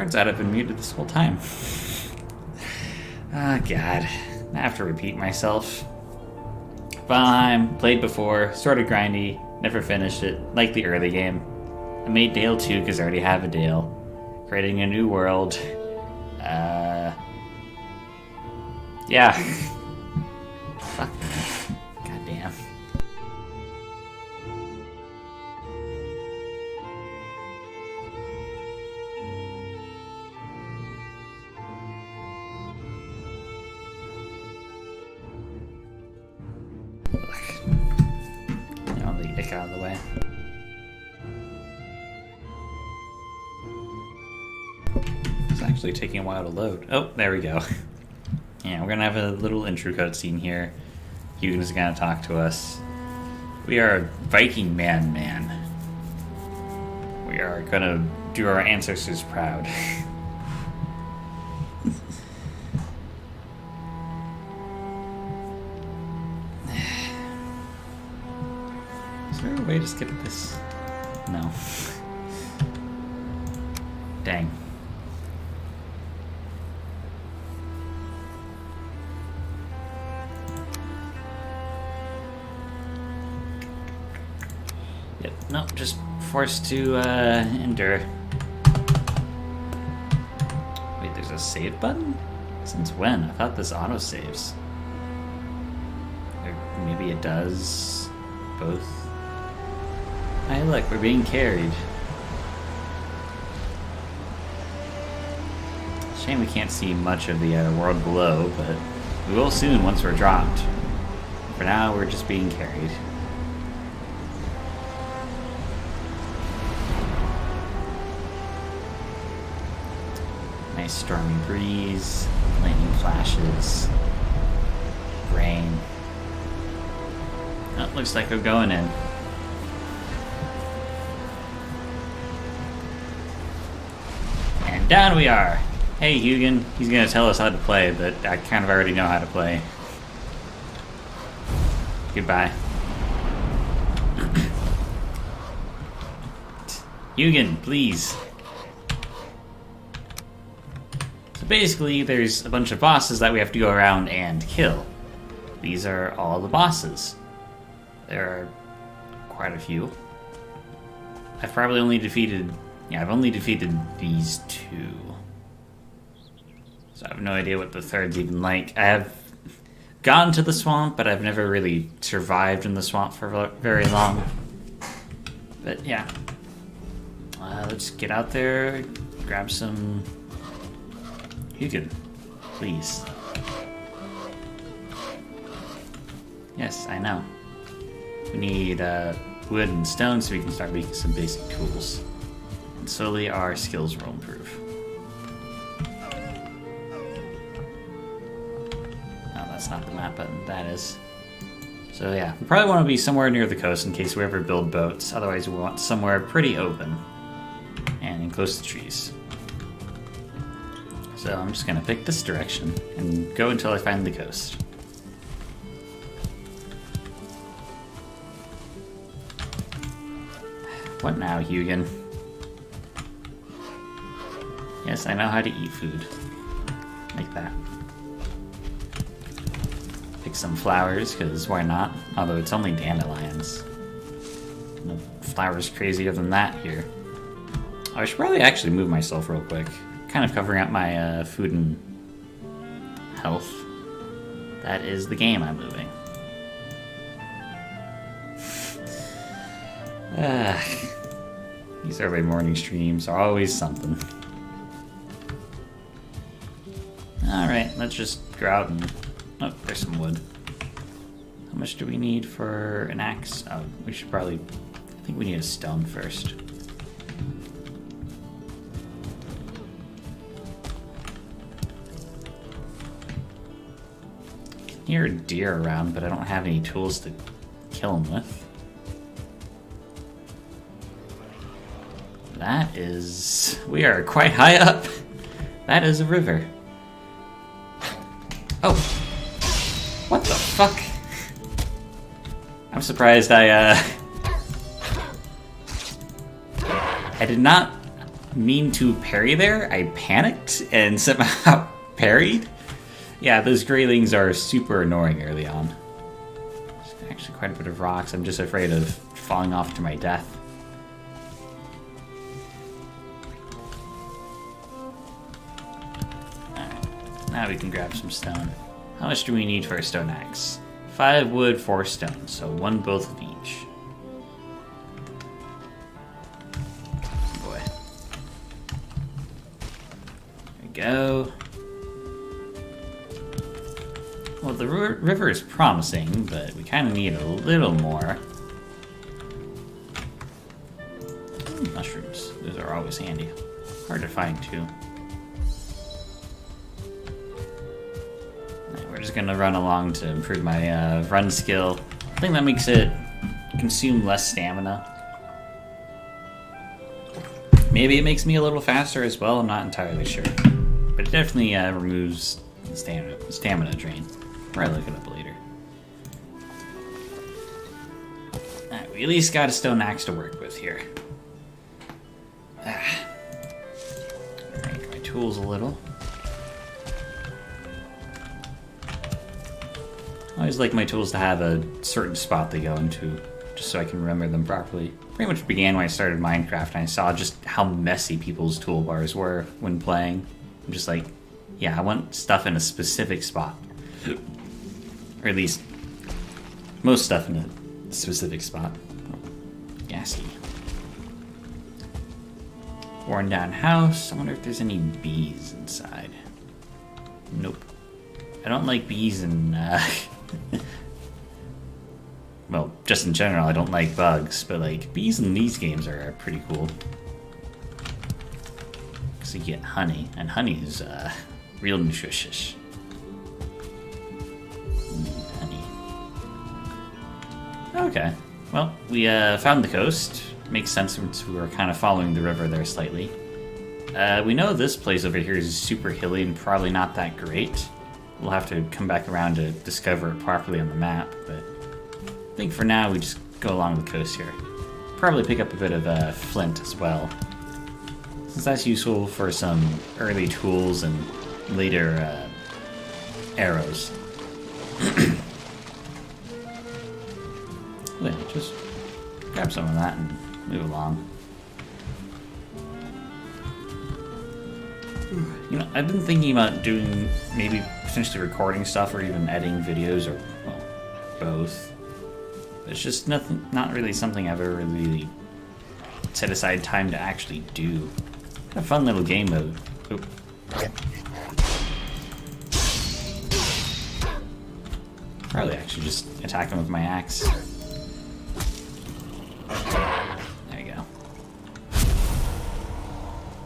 Turns out I've been muted this whole time. Ah, God. I have to repeat myself. Valheim, played before, sorta grindy, never finished it, like the early game. I made Dale 2 because I already have a Dale. Creating a new world. Yeah. Fuck. Goddamn. I'll leave it out of the way. It's actually taking a while to load. Oh, there we go. Yeah, we're gonna have a little intro cutscene here. Hugin's gonna talk to us. We are Viking man. We are gonna do our ancestors proud. Is there a way to skip this? No. Dang. Yep, nope, just forced to endure. Wait, there's a save button? Since when? I thought this auto-saves. Or maybe it does both. Hey, look, we're being carried. Shame we can't see much of the world below, but we will soon once we're dropped. For now, we're just being carried. Nice stormy breeze, lightning flashes, rain. Oh, looks like we're going in. And down we are. Hey, Hugin. He's gonna tell us how to play, but I kind of already know how to play. Goodbye. Hugin, please. So basically, there's a bunch of bosses that we have to go around and kill. These are all the bosses. There are quite a few. I've probably only defeated... Yeah, I've only defeated these two. So I have no idea what the third's even like. I have gotten to the swamp, but I've never really survived in the swamp for very long. But yeah. Let's get out there, grab some... Hugin, please. Yes, I know. We need wood and stone so we can start making some basic tools. And slowly our skills will improve. Oh, that's not the map button, that is. So yeah, we probably want to be somewhere near the coast in case we ever build boats. Otherwise we want somewhere pretty open and close to trees. So I'm just gonna pick this direction and go until I find the coast. What now, Hugin? Yes, I know how to eat food. Like that. Pick some flowers, because why not? Although it's only dandelions. No flowers crazier than that here. I should probably actually move myself real quick. Kind of covering up my food and health. That is the game I'm moving. These early morning streams are always something. Alright, let's just go out and... Oh, there's some wood. How much do we need for an axe? Oh, we should probably... I think we need a stone first. I can hear a deer around, but I don't have any tools to kill him with. That is... We are quite high up. That is a river. Oh. What the fuck? I'm surprised I did not mean to parry there, I panicked and somehow parried. Yeah, those graylings are super annoying early on. There's actually quite a bit of rocks. I'm just afraid of falling off to my death. Alright, now we can grab some stone. How much do we need for a stone axe? 5 wood, 4 stone, so 1 both of each. Boy. There we go. Well, the river is promising, but we kind of need a little more. Ooh, mushrooms. Those are always handy. Hard to find, too. Right, we're just going to run along to improve my run skill. I think that makes it consume less stamina. Maybe it makes me a little faster as well, I'm not entirely sure. But it definitely removes stamina drain. Probably look it up later. Alright, we at least got a stone axe to work with here. Alright, my tools a little. I always like my tools to have a certain spot they go into, just so I can remember them properly. Pretty much began when I started Minecraft and I saw just how messy people's toolbars were when playing. I'm just like, yeah, I want stuff in a specific spot. Or at least, most stuff in a specific spot. Gassy. Worn down house. I wonder if there's any bees inside. Nope. I don't like bees in, well, just in general, I don't like bugs, but like, bees in these games are pretty cool. Because you get honey, and honey is, real nutritious. Okay, well, we found the coast. Makes sense since we were kind of following the river there slightly. We know this place over here is super hilly and probably not that great. We'll have to come back around to discover it properly on the map, but I think for now we just go along the coast here. Probably pick up a bit of flint as well, since that's useful for some early tools and later arrows. Yeah, just grab some of that and move along. You know, I've been thinking about doing, maybe potentially recording stuff or even editing videos, or, well, both. But it's just not really something I've ever really set aside time to actually do. A fun little game mode. Oop. Probably actually just attack him with my axe. There you go.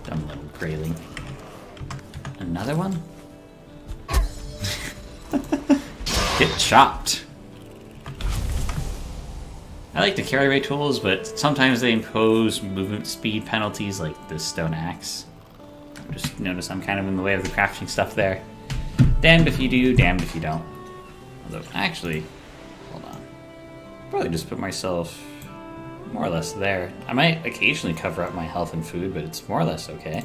Dumb little grayling. Another one? Get chopped. I like the carry rate tools, but sometimes they impose movement speed penalties like this stone axe. Just notice I'm kind of in the way of the crafting stuff there. Damned if you do, damned if you don't. Although, actually, hold on. Probably just put myself more or less there. I might occasionally cover up my health and food, but it's more or less okay.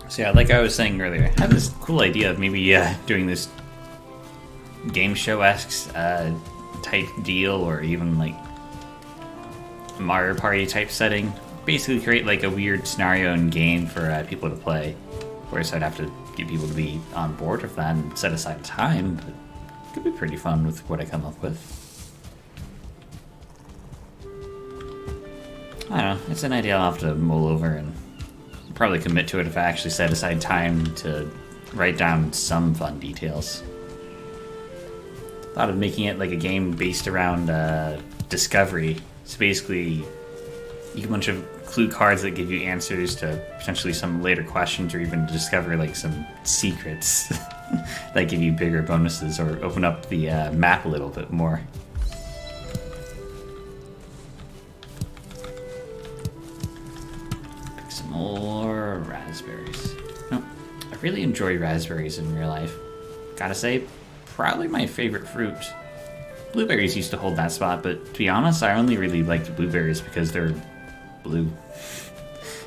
So yeah, like I was saying earlier, I have this cool idea of maybe doing this game show-esque type deal, or even like a Mario Party type setting. Basically create like a weird scenario and game for people to play. Of course, I'd have to get people to be on board with that and set aside time, but it could be pretty fun with what I come up with. I don't know, it's an idea I'll have to mull over and probably commit to it if I actually set aside time to write down some fun details. Thought of making it like a game based around discovery. So basically, you get a bunch of clue cards that give you answers to potentially some later questions, or even to discover like some secrets that give you bigger bonuses or open up the map a little bit more. Pick some more raspberries. No, I really enjoy raspberries in real life. Gotta say, probably my favorite fruit. Blueberries used to hold that spot, but to be honest, I only really liked blueberries because they're blue.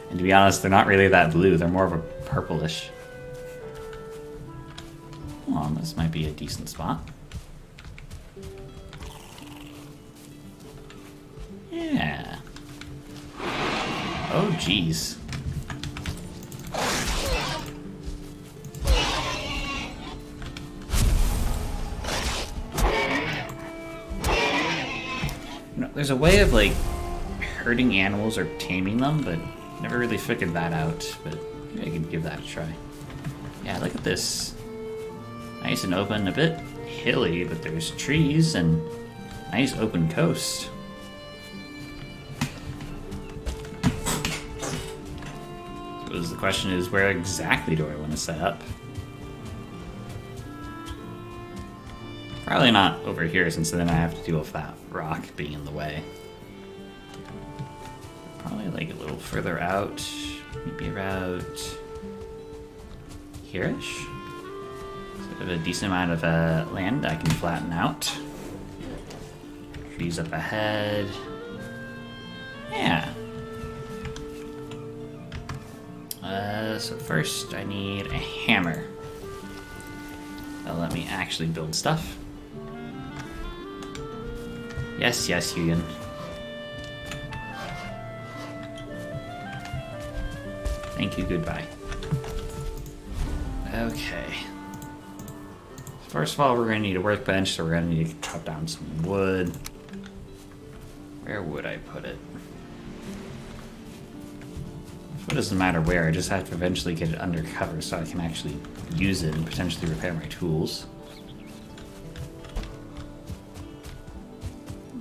And to be honest, they're not really that blue. They're more of a purplish. Oh, this might be a decent spot. Yeah. Oh, geez. You know, there's a way of, like, hurting animals or taming them, but never really figured that out. But maybe I could give that a try. Yeah, look at this. Nice and open, a bit hilly, but there's trees and nice open coast. Suppose the question is, where exactly do I want to set up? Probably not over here, since then I have to deal with that rock being in the way. Probably like a little further out, maybe about here-ish. So I have a decent amount of land I can flatten out. Trees up ahead. Yeah. So first I need a hammer. That'll let me actually build stuff. Yes, yes, Hugan. Thank you, goodbye. Okay. First of all, we're going to need a workbench, so we're going to need to chop down some wood. Where would I put it? It doesn't matter where, I just have to eventually get it under cover so I can actually use it and potentially repair my tools.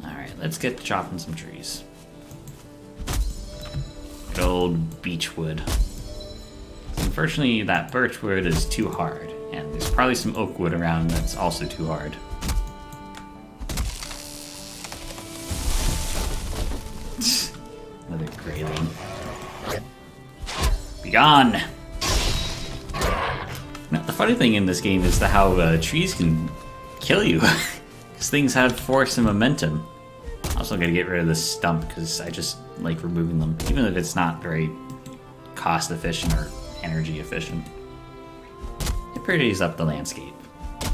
Alright, let's get chopping some trees. Good old beech wood. Unfortunately, that birch wood is too hard, and there's probably some oak wood around that's also too hard. Another grayling. Be gone! Now, the funny thing in this game is how trees can kill you, because things have force and momentum. I'm also gonna get rid of this stump, because I just like removing them, even if it's not very cost efficient or energy efficient. It pretties up the landscape. I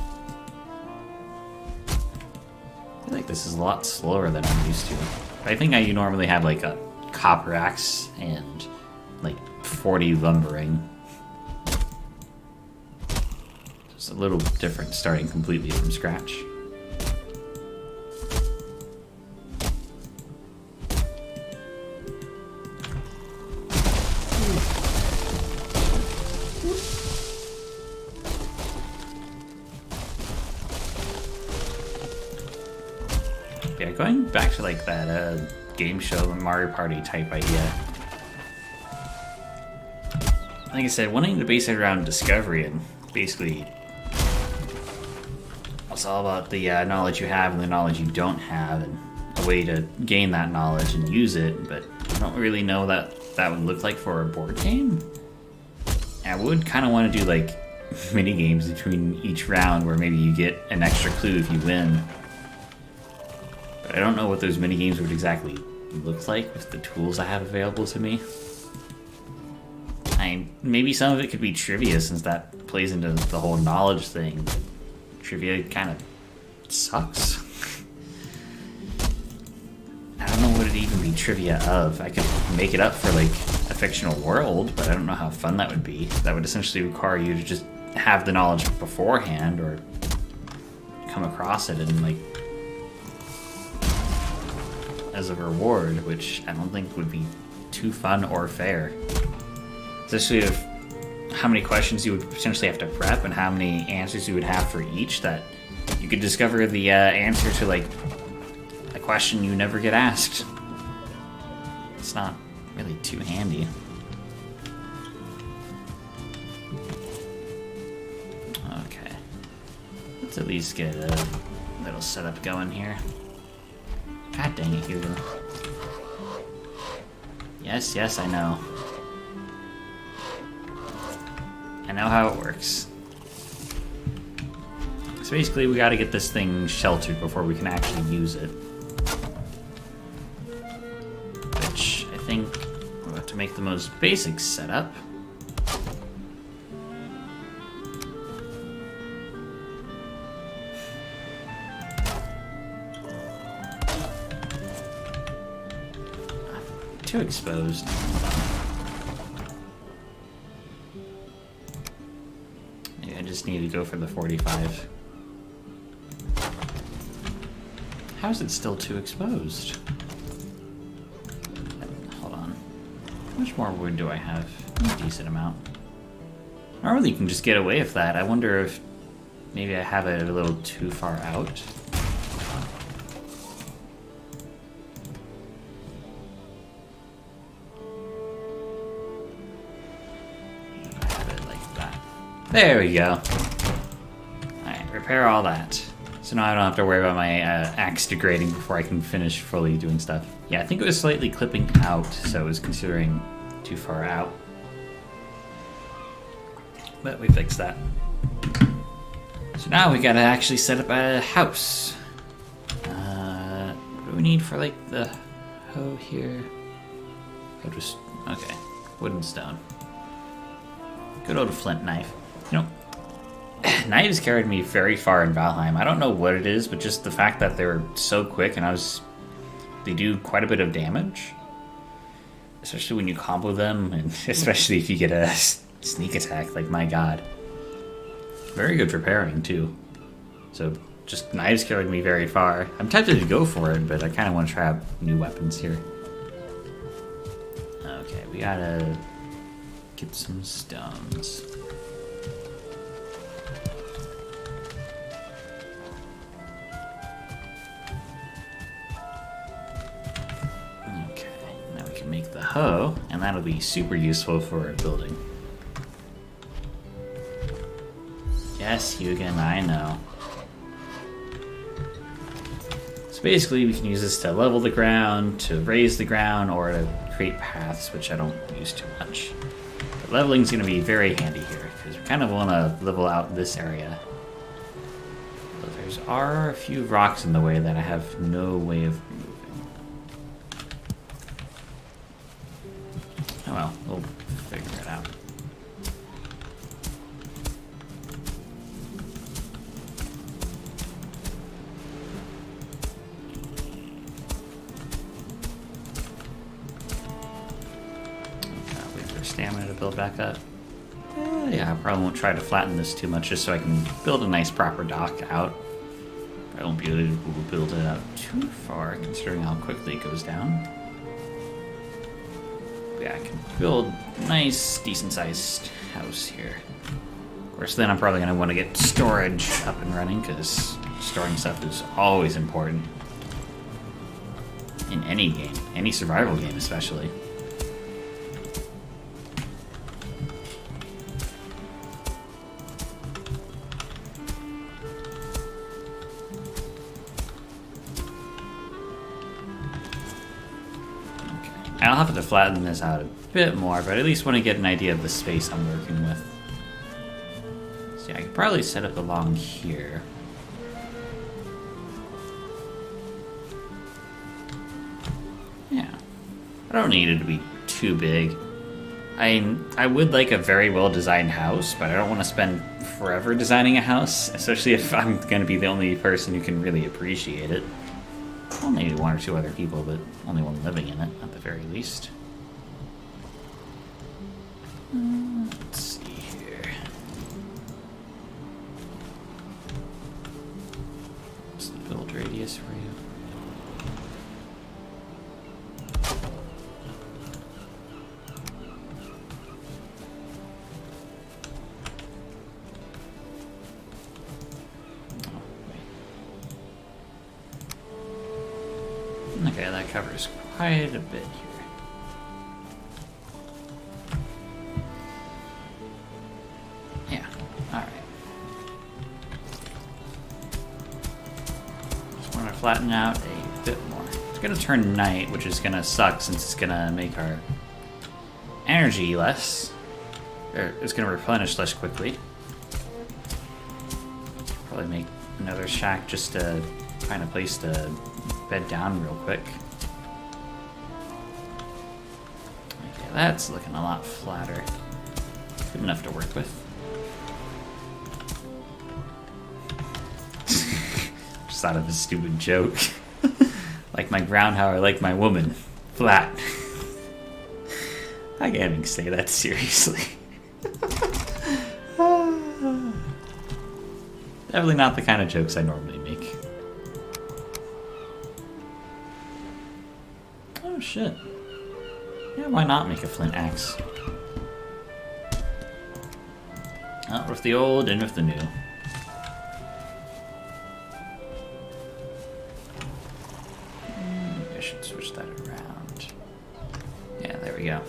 feel like this is a lot slower than I'm used to. I think I normally have like a copper axe and like 40 lumbering. It's a little different starting completely from scratch. Yeah, going back to like that game show Mario Party type idea. Like I said, wanting to base it around discovery and basically it's all about the knowledge you have and the knowledge you don't have and a way to gain that knowledge and use it, but I don't really know that that would look like for a board game. I would kind of want to do like mini games between each round where maybe you get an extra clue if you win. But I don't know what those mini games would exactly look like with the tools I have available to me. Maybe some of it could be trivia since that plays into the whole knowledge thing. But trivia kind of sucks. I don't know what it'd even be trivia of. I could make it up for like a fictional world, but I don't know how fun that would be. That would essentially require you to just have the knowledge beforehand or come across it and like as a reward, which I don't think would be too fun or fair. Especially if how many questions you would potentially have to prep and how many answers you would have for each, that you could discover the answer to like a question you never get asked. It's not really too handy. Okay. Let's at least get a little setup going here. God dang it, Hugo. Yes, yes, I know. I know how it works. So basically, we gotta get this thing sheltered before we can actually use it. Which, I think... make the most basic setup. Too exposed. Maybe I just need to go for the 45. How is it still too exposed? Hold on. How much more wood do I have? A decent amount. Normally you can just get away with that. I wonder if maybe I have it a little too far out. I have it like that. There we go. Alright, repair all that. So now I don't have to worry about my axe degrading before I can finish fully doing stuff. Yeah, I think it was slightly clipping out, so it was considering too far out. But we fixed that. So now we gotta actually set up a house. What do we need for like the hoe here? I'll just, okay, wood and stone. Good old flint knife. You know, knives carried me very far in Valheim. I don't know what it is, but just the fact that they were so quick and they do quite a bit of damage. Especially when you combo them, and especially if you get a sneak attack, like my god. Very good for parrying too. So just knives carried me very far. I'm tempted to go for it, but I kind of want to try out new weapons here. Okay, we gotta get some stones. Make the hoe, and that'll be super useful for building. Yes, Hugin, I know. So basically we can use this to level the ground, to raise the ground, or to create paths, which I don't use too much. But leveling's going to be very handy here, because we kind of want to level out this area. But there are a few rocks in the way that I have no way of removing. Oh well, we'll figure it out. Wait for stamina to build back up. Yeah, I probably won't try to flatten this too much just so I can build a nice proper dock out. I won't be able to build it out too far considering how quickly it goes down. Yeah, I can build a nice, decent-sized house here. Of course, then I'm probably going to want to get storage up and running, because storing stuff is always important. In any game. Any survival game, especially. I'll have to flatten this out a bit more, but at least want to get an idea of the space I'm working with. So yeah, I could probably set up along here. Yeah. I don't need it to be too big. I would like a very well-designed house, but I don't want to spend forever designing a house, especially if I'm going to be the only person who can really appreciate it. Well, maybe one or two other people, but only one living in it, at the very least. Let's see here. What's the build radius for you? Okay, that covers quite a bit here. Yeah, alright. Just want to flatten out a bit more. It's going to turn night, which is going to suck since it's going to make our energy less. Or it's going to replenish less quickly. Probably make another shack just to find a place to bed down real quick. Okay, That's looking a lot flatter. Good enough to work with. Just thought of a stupid joke. Like my groundhog, like my woman. Flat. I can't even say that seriously. Definitely not the kind of jokes I normally make. Oh shit. Yeah, why not make a flint axe? Out with the old, in with the new. I should switch that around. Yeah, there we go.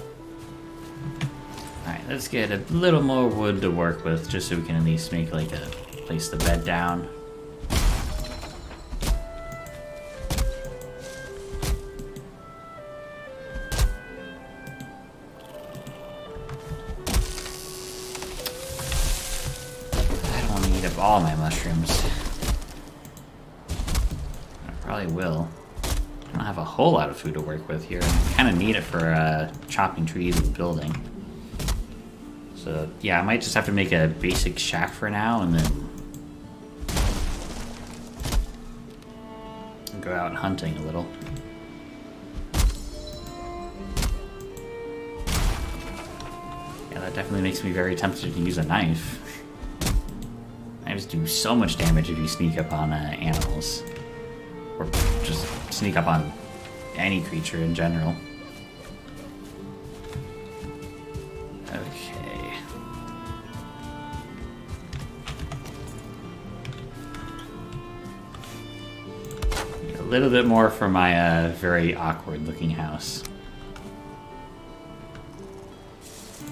Alright, let's get a little more wood to work with, just so we can at least make like a place to bed down. I don't want to eat up all my mushrooms. I probably will. I don't have a whole lot of food to work with here. I kind of need it for chopping trees and building. So yeah, I might just have to make a basic shack for now and then go out hunting a little. Yeah, that definitely makes me very tempted to use a knife. Knives do so much damage if you sneak up on animals. Or just sneak up on any creature in general. Okay. A little bit more for my very awkward looking house.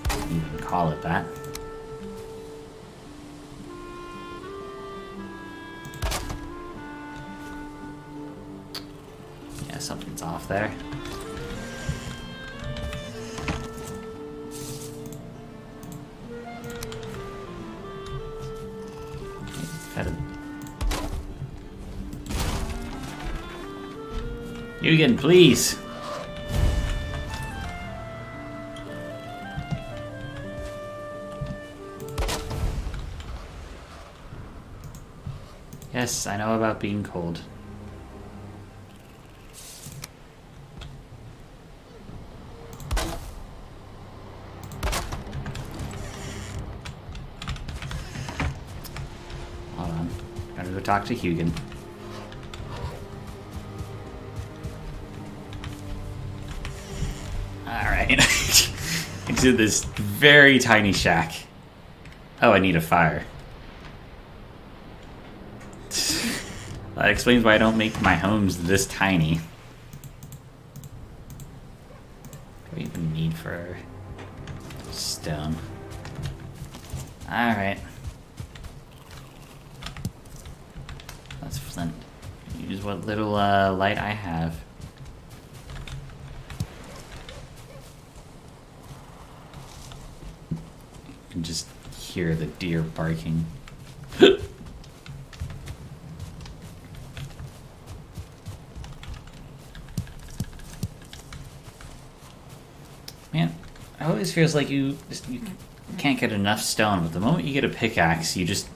You can call it that. Yeah, something's off there. Eugen, please! Yes, I know about being cold. Hold on. Gotta go talk to Eugen. Alright. Into this very tiny shack. Oh, I need a fire. That explains why I don't make my homes this tiny. What do we even need for stone? Alright. That's flint. Use what little light I have. You can just hear the deer barking. Man, it always feels like you can't get enough stone, but the moment you get a pickaxe, you just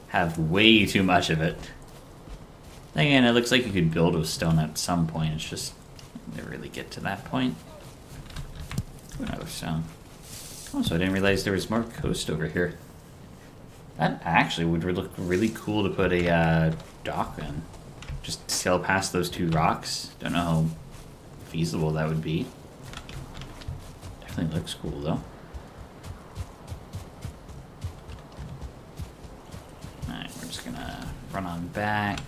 have way too much of it. Again, it looks like you could build with stone at some point, it's just never really get to that point. Another stone. Oh, so I didn't realize there was more coast over here. That actually would look really cool to put a dock in. Just sail past those two rocks. Don't know how feasible that would be. Definitely looks cool though. Alright, we're just gonna run on back.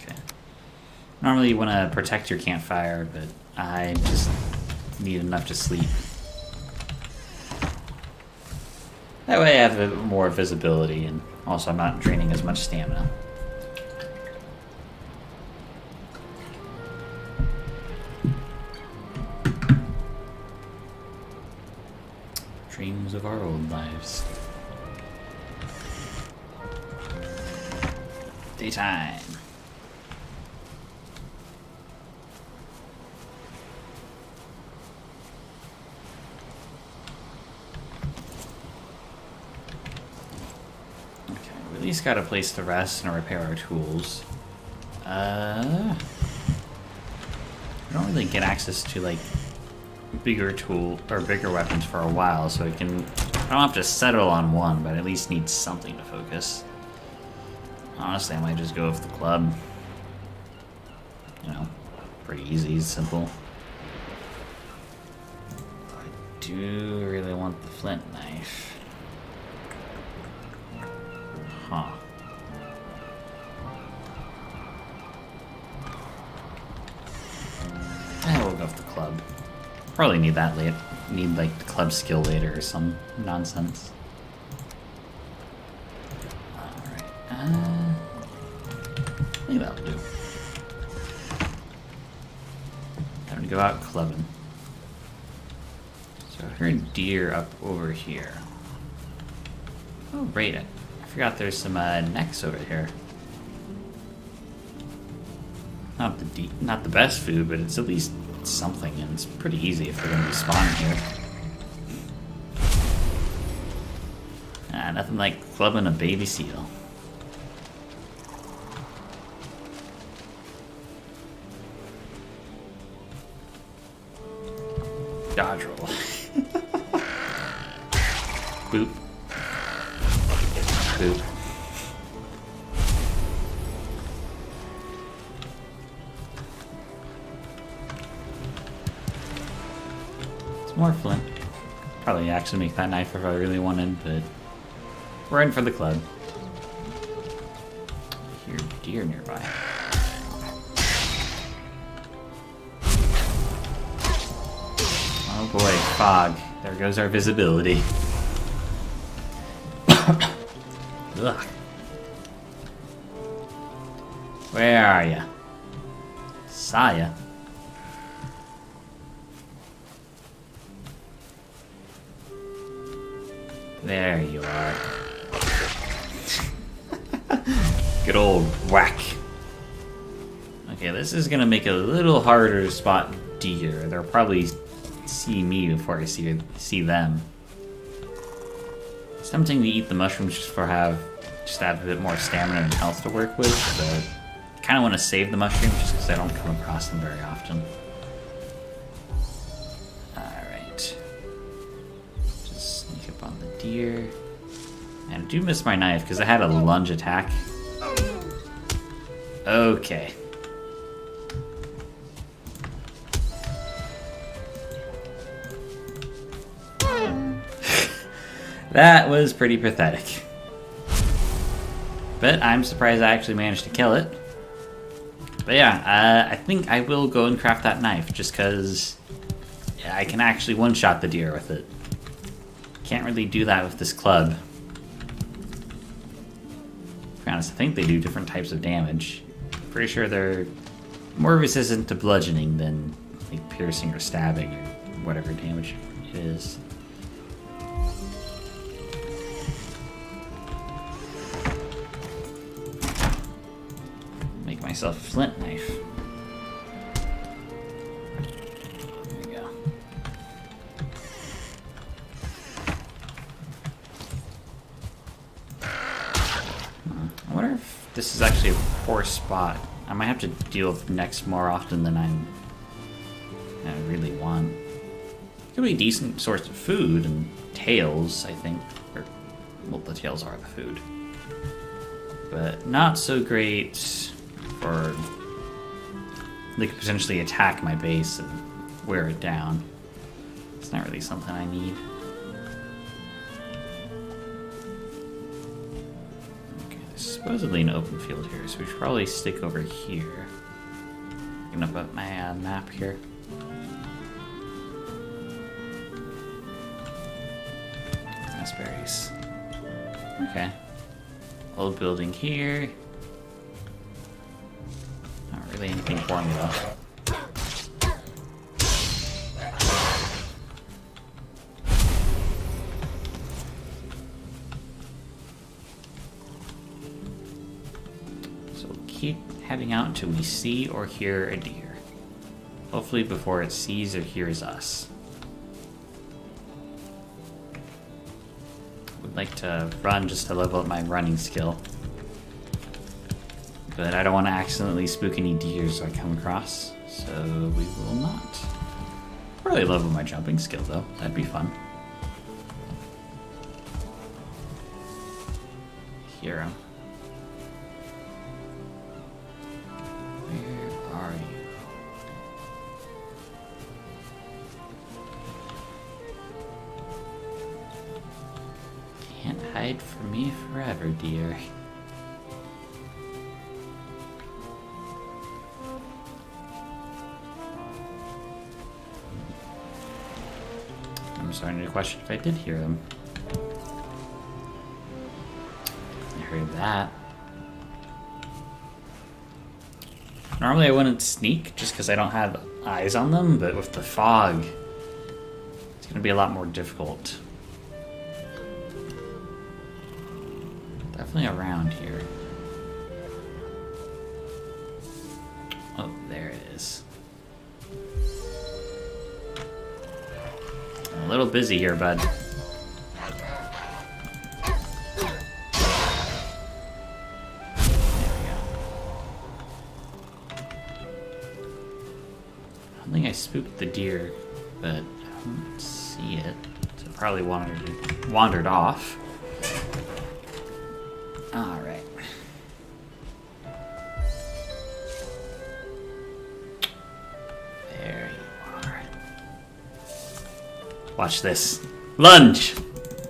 Okay. Normally you want to protect your campfire, but I just need enough to sleep. That way I have more visibility, and also I'm not draining as much stamina. Dreams of our old lives. Daytime. Okay, we at least got a place to rest and repair our tools. We don't really get access to like bigger weapons for a while, so I don't have to settle on one, but at least need something to focus. Honestly, I might just go with the club. You know, pretty easy, simple. I do really want the flint knife. Huh. We'll go with the club. Probably need that later. Need like the club skill later or some nonsense. Alright. I think that'll do. Time to go out clubbing. So I heard deer up over here. Oh, right. I forgot there's some necks over here. Not the best food, but it's at least something, and it's pretty easy if they're going to be spawning here. Nothing like clubbing a baby seal. Dodge roll. Boop. Boop. More flint. Probably actually make that knife if I really wanted, but we're in for the club. I hear deer nearby. Oh boy, fog. There goes our visibility. Ugh. Where are ya? Saw ya. There you are. Good old whack. Okay, this is gonna make it a little harder to spot deer. They'll probably see me before I see them. It's tempting to eat the mushrooms just to have a bit more stamina and health to work with, but I kind of want to save the mushrooms just because I don't come across them very often. Alright. Just sneak up on the deer. And I do miss my knife because I had a lunge attack. Okay. That was pretty pathetic. But I'm surprised I actually managed to kill it. But yeah, I think I will go and craft that knife just because I can actually one-shot the deer with it. Can't really do that with this club. To be honest, I think they do different types of damage. Pretty sure they're more resistant to bludgeoning than like piercing or stabbing or whatever damage it is. Make myself a flint knife. There we go. I wonder if this is actually a poor spot. I might have to deal with necks more often than I really want. It could be a decent source of food and tails, I think. Or, well, the tails are the food. But not so great for... They could potentially attack my base and wear it down. It's not really something I need. Okay, there's supposedly an open field here, so we should probably stick over here. I'm gonna put my map here. Raspberries. Okay. Old building here. Not really anything for me though. So heading out until we see or hear a deer. Hopefully before it sees or hears us. Would like to run just to level up my running skill. But I don't want to accidentally spook any deers I come across, so we will not. Really level my jumping skill though, that'd be fun. Hear him. Where are you? Can't hide from me forever, dear. I'm starting to question if I did hear them. I heard that. Normally I wouldn't sneak just because I don't have eyes on them, but with the fog, it's going to be a lot more difficult. Definitely around here. Oh, there it is. I'm a little busy here, bud. There we go. I don't think I spooked the deer, but I don't see it. So it probably wandered off. Alright. There you are. Watch this. Lunge!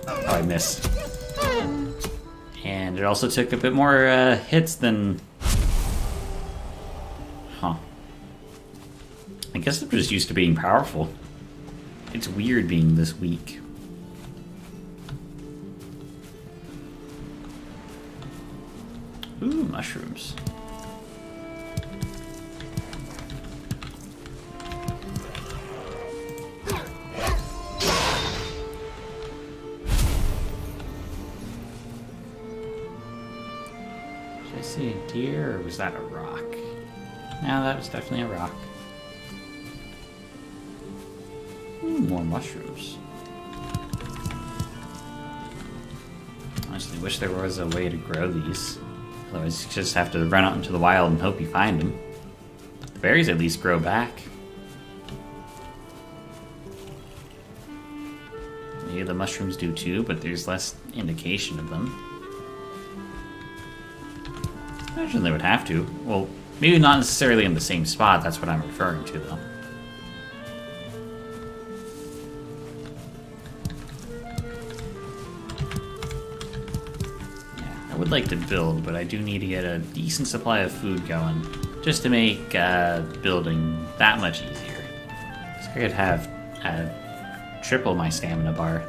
Oh, I missed. And it also took a bit more hits than... Huh. I guess I'm just used to being powerful. It's weird being this weak. Ooh, mushrooms. Did I see a deer or was that a rock? No, that was definitely a rock. Ooh, more mushrooms. Honestly, wish there was a way to grow these. Otherwise, you just have to run out into the wild and hope you find them. The berries at least grow back. Maybe the mushrooms do too, but there's less indication of them. I imagine they would have to. Well, maybe not necessarily in the same spot, that's what I'm referring to though. I would like to build, but I do need to get a decent supply of food going just to make building that much easier. So I could have triple my stamina bar.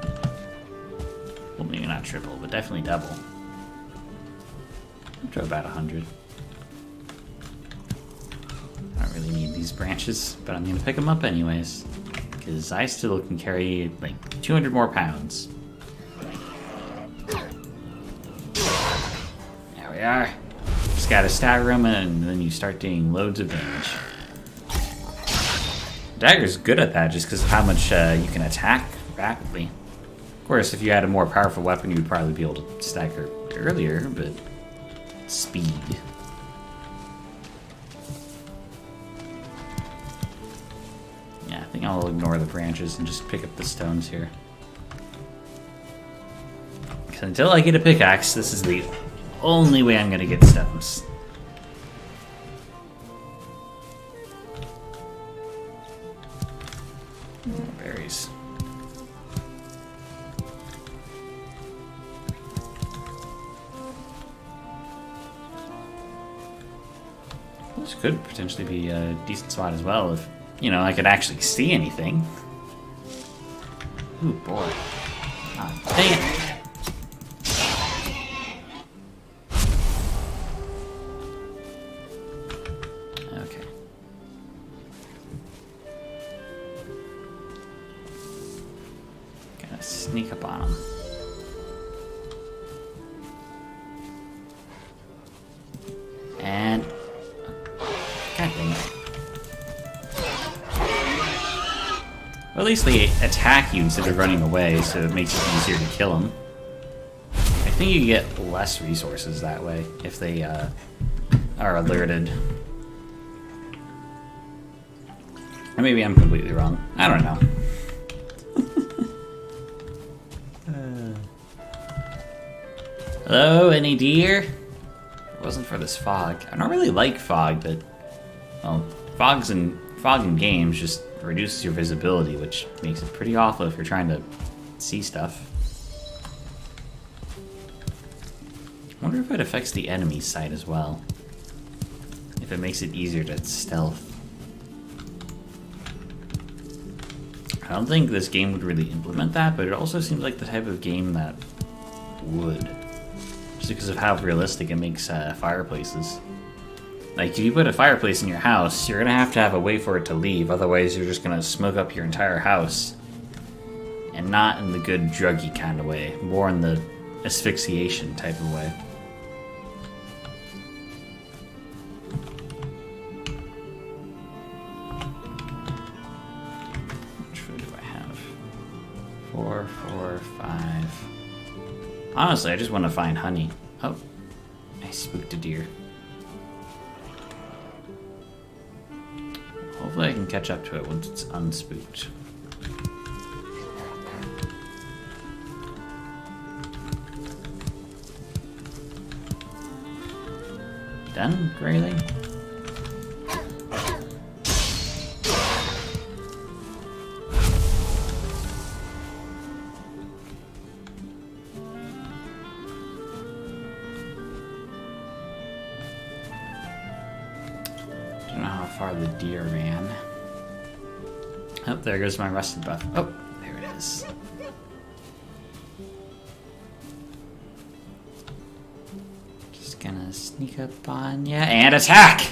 Well, maybe not triple, but definitely double. Up to about 100. I don't really need these branches, but I'm going to pick them up anyways, because I still can carry like 200 more pounds. We are. Just gotta stagger them and then you start doing loads of damage. Dagger's good at that just because of how much you can attack rapidly. Of course, if you had a more powerful weapon, you would probably be able to stagger earlier, but speed. Yeah, I think I'll ignore the branches and just pick up the stones here. Because until I get a pickaxe, this is the only way I'm gonna get stones. More berries. This could potentially be a decent spot as well if, you know, I could actually see anything. Ooh, boy. Ah, dang it. Sneak up on him. And Or at least they attack you instead of running away, so it makes it easier to kill them. I think you get less resources that way if they are alerted. Or maybe I'm completely wrong. I don't know. Hello, any deer? If it wasn't for this fog. I don't really like fog, but well, fog in games just reduces your visibility, which makes it pretty awful if you're trying to see stuff. I wonder if it affects the enemy side as well. If it makes it easier to stealth. I don't think this game would really implement that, but it also seems like the type of game that would. Just because of how realistic it makes fireplaces. Like, if you put a fireplace in your house, you're gonna have to have a way for it to leave, otherwise you're just gonna smoke up your entire house. And not in the good druggy kind of way, more in the asphyxiation type of way. Which food do I have? 4, 4, 5. Honestly, I just want to find honey. Oh, I spooked a deer. Hopefully I can catch up to it once it's unspooked. Done, Grayling? Don't know how far the deer ran. Oh, there goes my rusted buff. Oh, there it is. Just gonna sneak up on ya and attack!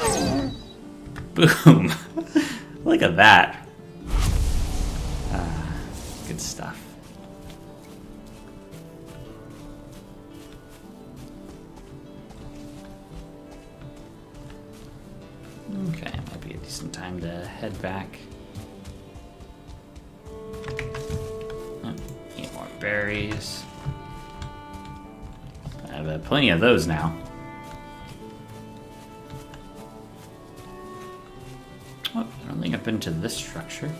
Boom! Look at that. Good stuff. Okay, might be a decent time to head back. Oh, eat more berries. I have plenty of those now. Oh, I don't think I've been to this structure.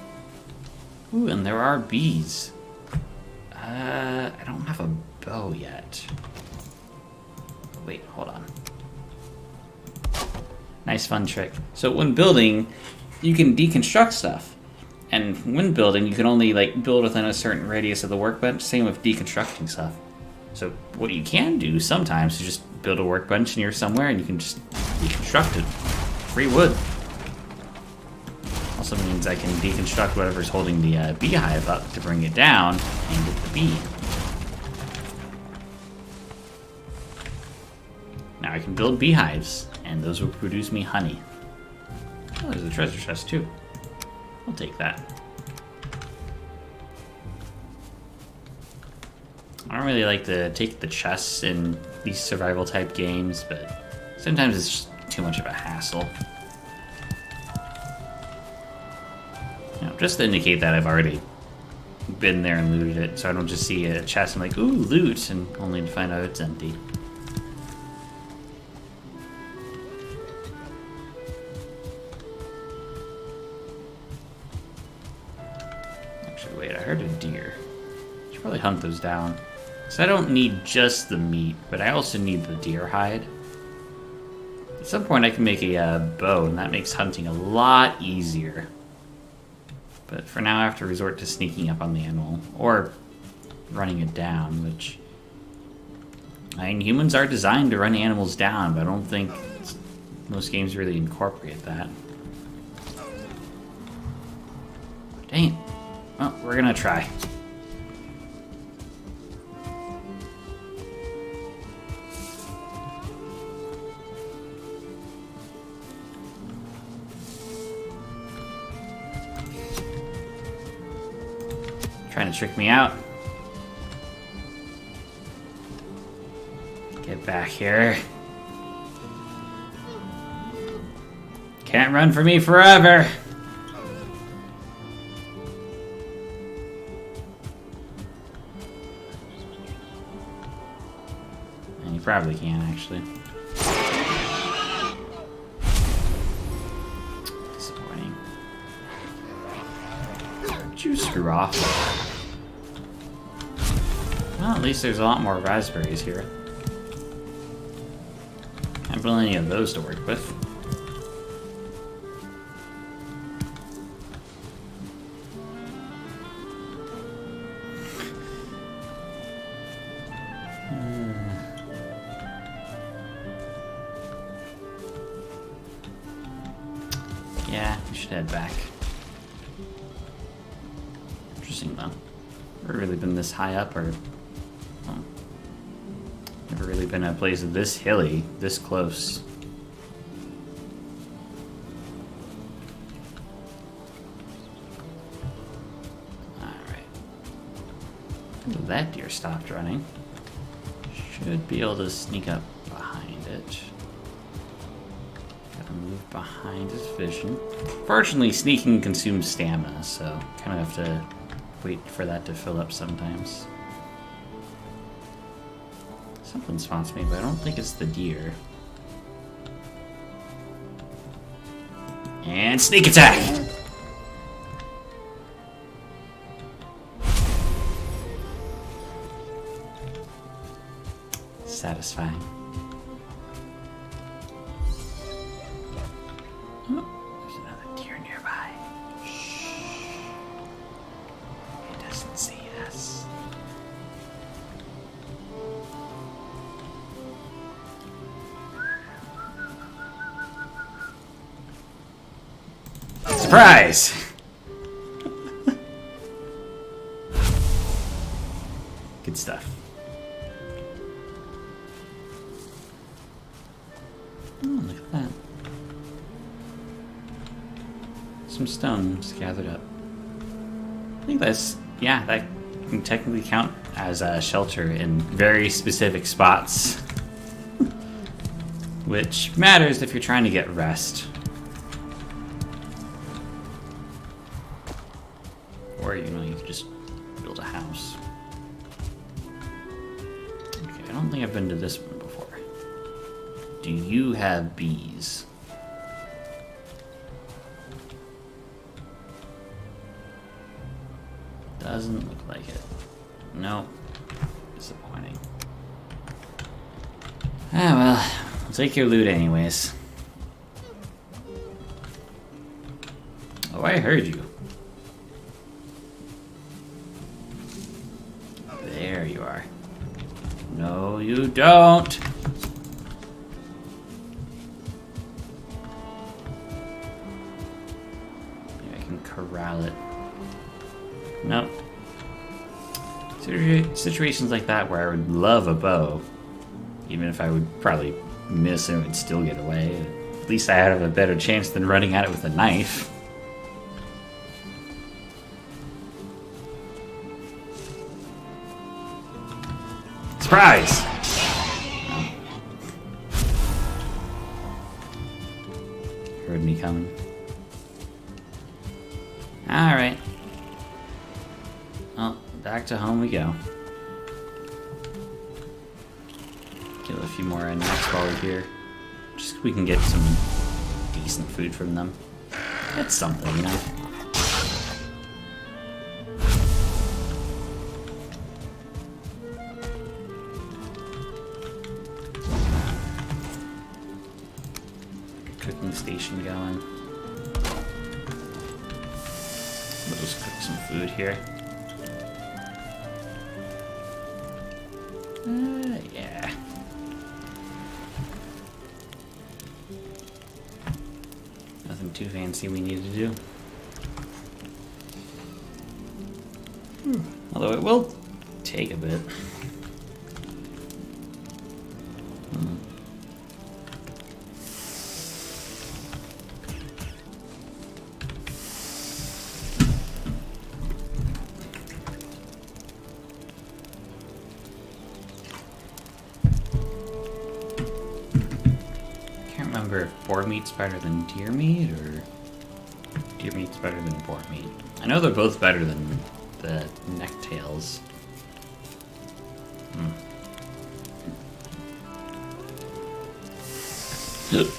Ooh, and there are bees. I don't have a bow yet. Wait, hold on. Nice fun trick. So when building, you can deconstruct stuff. And when building, you can only build within a certain radius of the workbench. Same with deconstructing stuff. So what you can do sometimes is just build a workbench near somewhere and you can just deconstruct it. Free wood. Also means I can deconstruct whatever's holding the beehive up to bring it down and get the bee. Now I can build beehives, and those will produce me honey. Oh, there's a treasure chest too. I'll take that. I don't really like to take the chests in these survival type games, but sometimes it's just too much of a hassle. You know, just to indicate that I've already been there and looted it, so I don't just see a chest and I'm like, ooh, loot, and only to find out it's empty. Actually, wait, I heard a deer. I should probably hunt those down. So I don't need just the meat, but I also need the deer hide. At some point I can make a bow, and that makes hunting a lot easier. But for now I have to resort to sneaking up on the animal, or running it down, which... I mean, humans are designed to run animals down, but I don't think most games really incorporate that. Dang it. Well, we're gonna try. Trying to trick me out. Get back here. Can't run from me forever. probably can, actually. Disappointing. Would you screw off? Well, at least there's a lot more raspberries here. Can't build any of those to work with. Yeah, we should head back. Interesting, though. Never really been this high up, or... Well, never really been in a place this hilly, this close. Alright. That deer stopped running. Should be able to sneak up behind it. Gotta move behind his vision. Fortunately, sneaking consumes stamina, so kind of have to wait for that to fill up sometimes. Something spots me, but I don't think it's the deer. And sneak attack! Satisfying. Oh, there's another deer nearby. Shh. It doesn't see us. Surprise! Good stuff. Oh, look at that. Some stones gathered up. I think that's, yeah, that can technically count as a shelter in very specific spots. Which matters if you're trying to get rest. Or, you know, you could just build a house. Okay, I don't think I've been to this one before. Do you have bees? Doesn't look like it. Nope. Disappointing. Ah, well, I'll take your loot anyways. Oh, I heard you. There you are. No, you don't. Maybe I can corral it. Nope. Situations like that where I would love a bow, even if I would probably miss and it would still get away. At least I have a better chance than running at it with a knife. Surprise! Oh. Heard me coming. Alright. Well, back to home we go. Kill a few more next while we're here. Just so we can get some decent food from them. It's something, you know? Cooking station going. We'll just cook some food here. Yeah. Nothing too fancy we need to do. Although it will take a bit. If boar meat's better than deer meat, or deer meat's better than boar meat. I know they're both better than the necktails. Just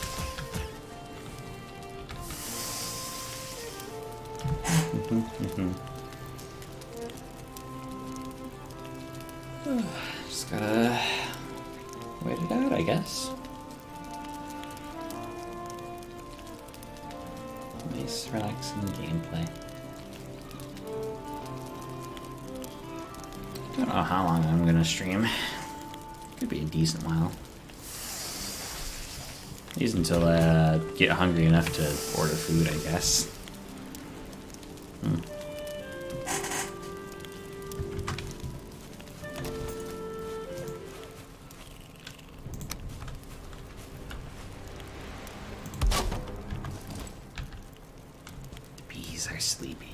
gotta wait it out, I guess. Nice, relaxing gameplay. Don't know how long I'm gonna stream. Could be a decent while. At least until I get hungry enough to order food, I guess. Bees are sleeping.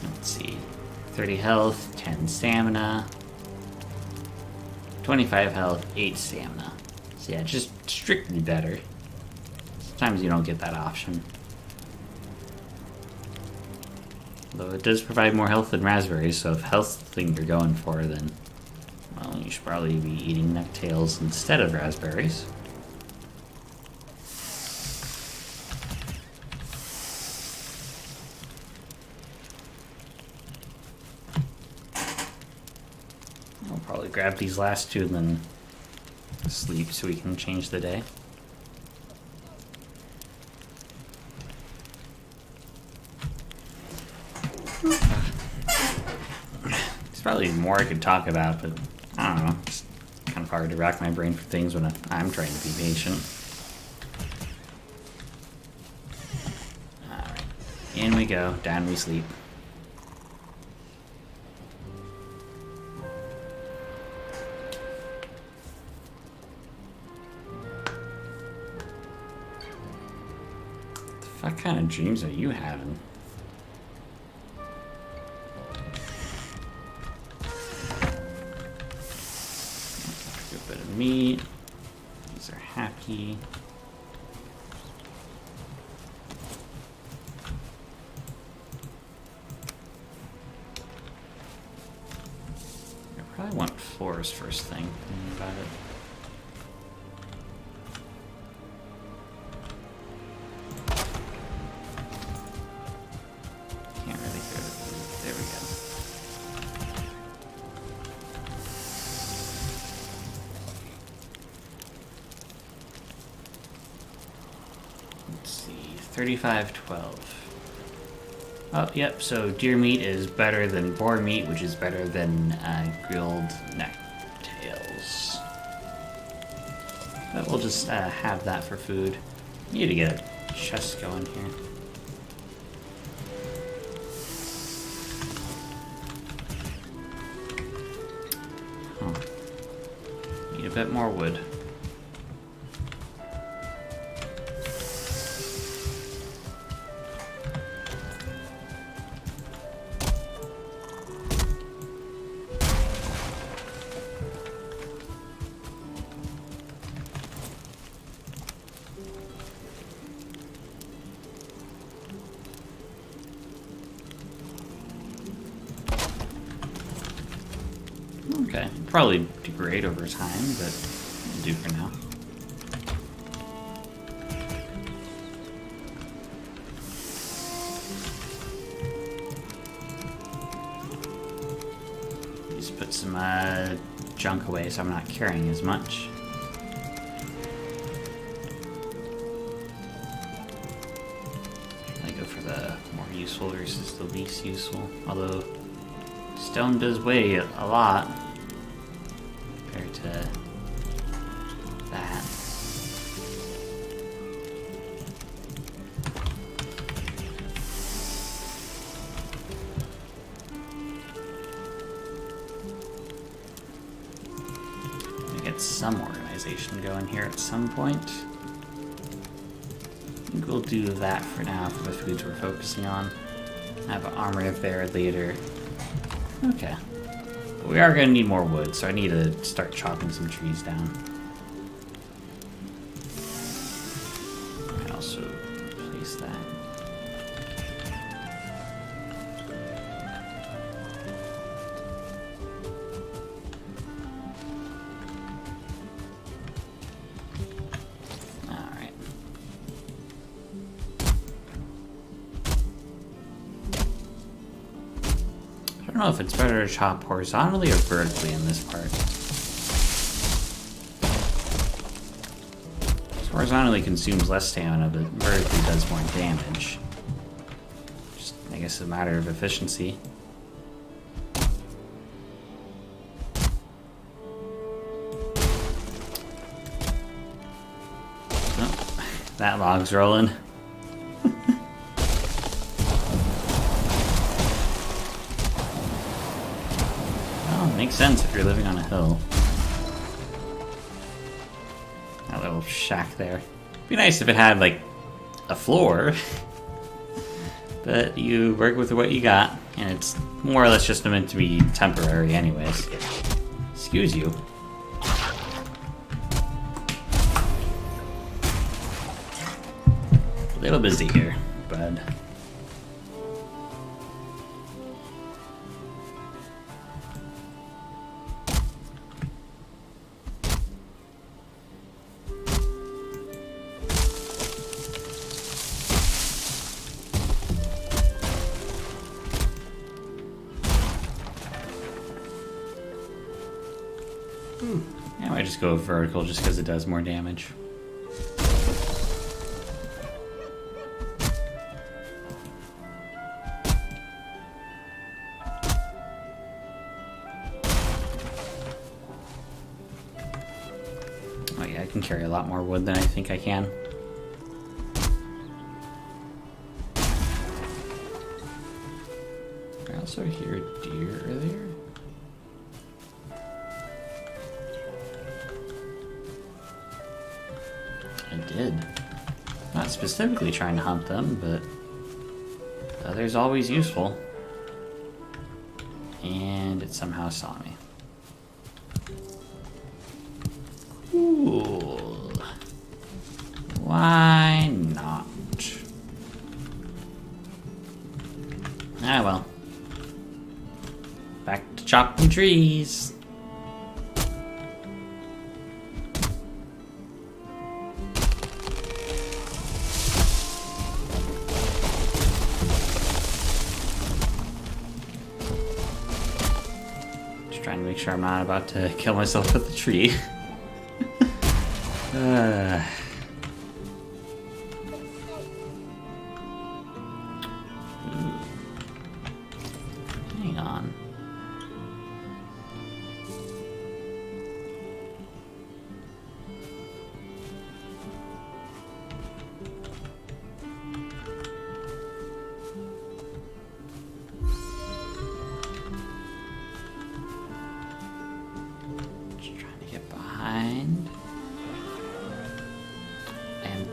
Let's see. 30 health, 10 stamina, 25 health, 8 stamina. So yeah, just strictly better. Sometimes you don't get that option. Though it does provide more health than raspberries, so if health's the thing you're going for, then, well, you should probably be eating necktails instead of raspberries. I'll probably grab these last two and then sleep so we can change the day. There's probably more I could talk about, but I don't know. It's kind of hard to rack my brain for things when I'm trying to be patient. Alright. In we go. Down we sleep. What kind of dreams are you having? Good bit of meat. These are happy. I probably want floors first thing. Thinking about it. Let's see, 3512. Oh, yep, so deer meat is better than boar meat, which is better than grilled necktails. But we'll just have that for food. Need to get a chest going here. Huh. Need a bit more wood. Okay, probably degrade over time, but it'll do for now. Just put some junk away so I'm not carrying as much. I go for the more useful versus the least useful, although stone does weigh a lot compared to that. We get some organization going here at some point. I think we'll do that for now for the foods we're focusing on. I have an armory of bear later. Okay. But we are going to need more wood, so I need to start chopping some trees down. I can also replace that. don't know if it's better to chop horizontally or vertically in this part. Horizontally consumes less stamina, but vertically does more damage. Just, I guess, a matter of efficiency. Oh, that log's rolling. Well, makes sense if you're living on a hill. That little shack there. Be nice if it had, like, a floor. But you work with what you got, and it's more or less just meant to be temporary anyways. Excuse you. A little busy here, bud. I might just go vertical just because it does more damage. Oh yeah, I can carry a lot more wood than I think I can. I also hear a deer earlier. I did. Not specifically trying to hunt them, but others always useful. And it somehow saw me. Cool. Why not? Ah well. Back to chopping trees. Trying to make sure I'm not about to kill myself with the tree. Hang on.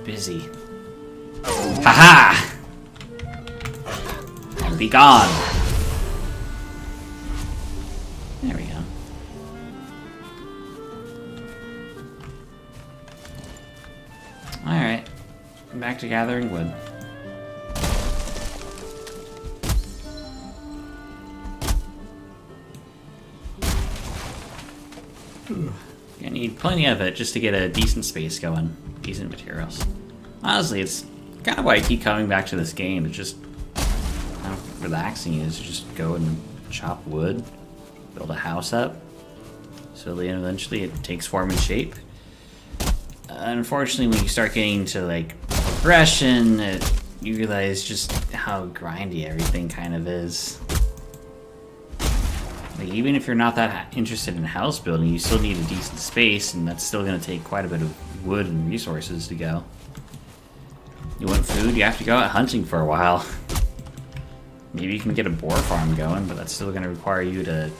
Busy. Haha! And be gone. There we go. Alright. Back to gathering wood. Gonna need plenty of it just to get a decent space going. Decent materials. Honestly, it's kind of why I keep coming back to this game. It's just how relaxing it is to just go and chop wood, build a house up. Slowly and eventually it takes form and shape. Unfortunately, when you start getting to like progression, you realize just how grindy everything kind of is. Like, even if you're not that interested in house building, you still need a decent space, and that's still going to take quite a bit of wood and resources to go. You want food, you have to go out hunting for a while. Maybe you can get a boar farm going, but that's still going to require you to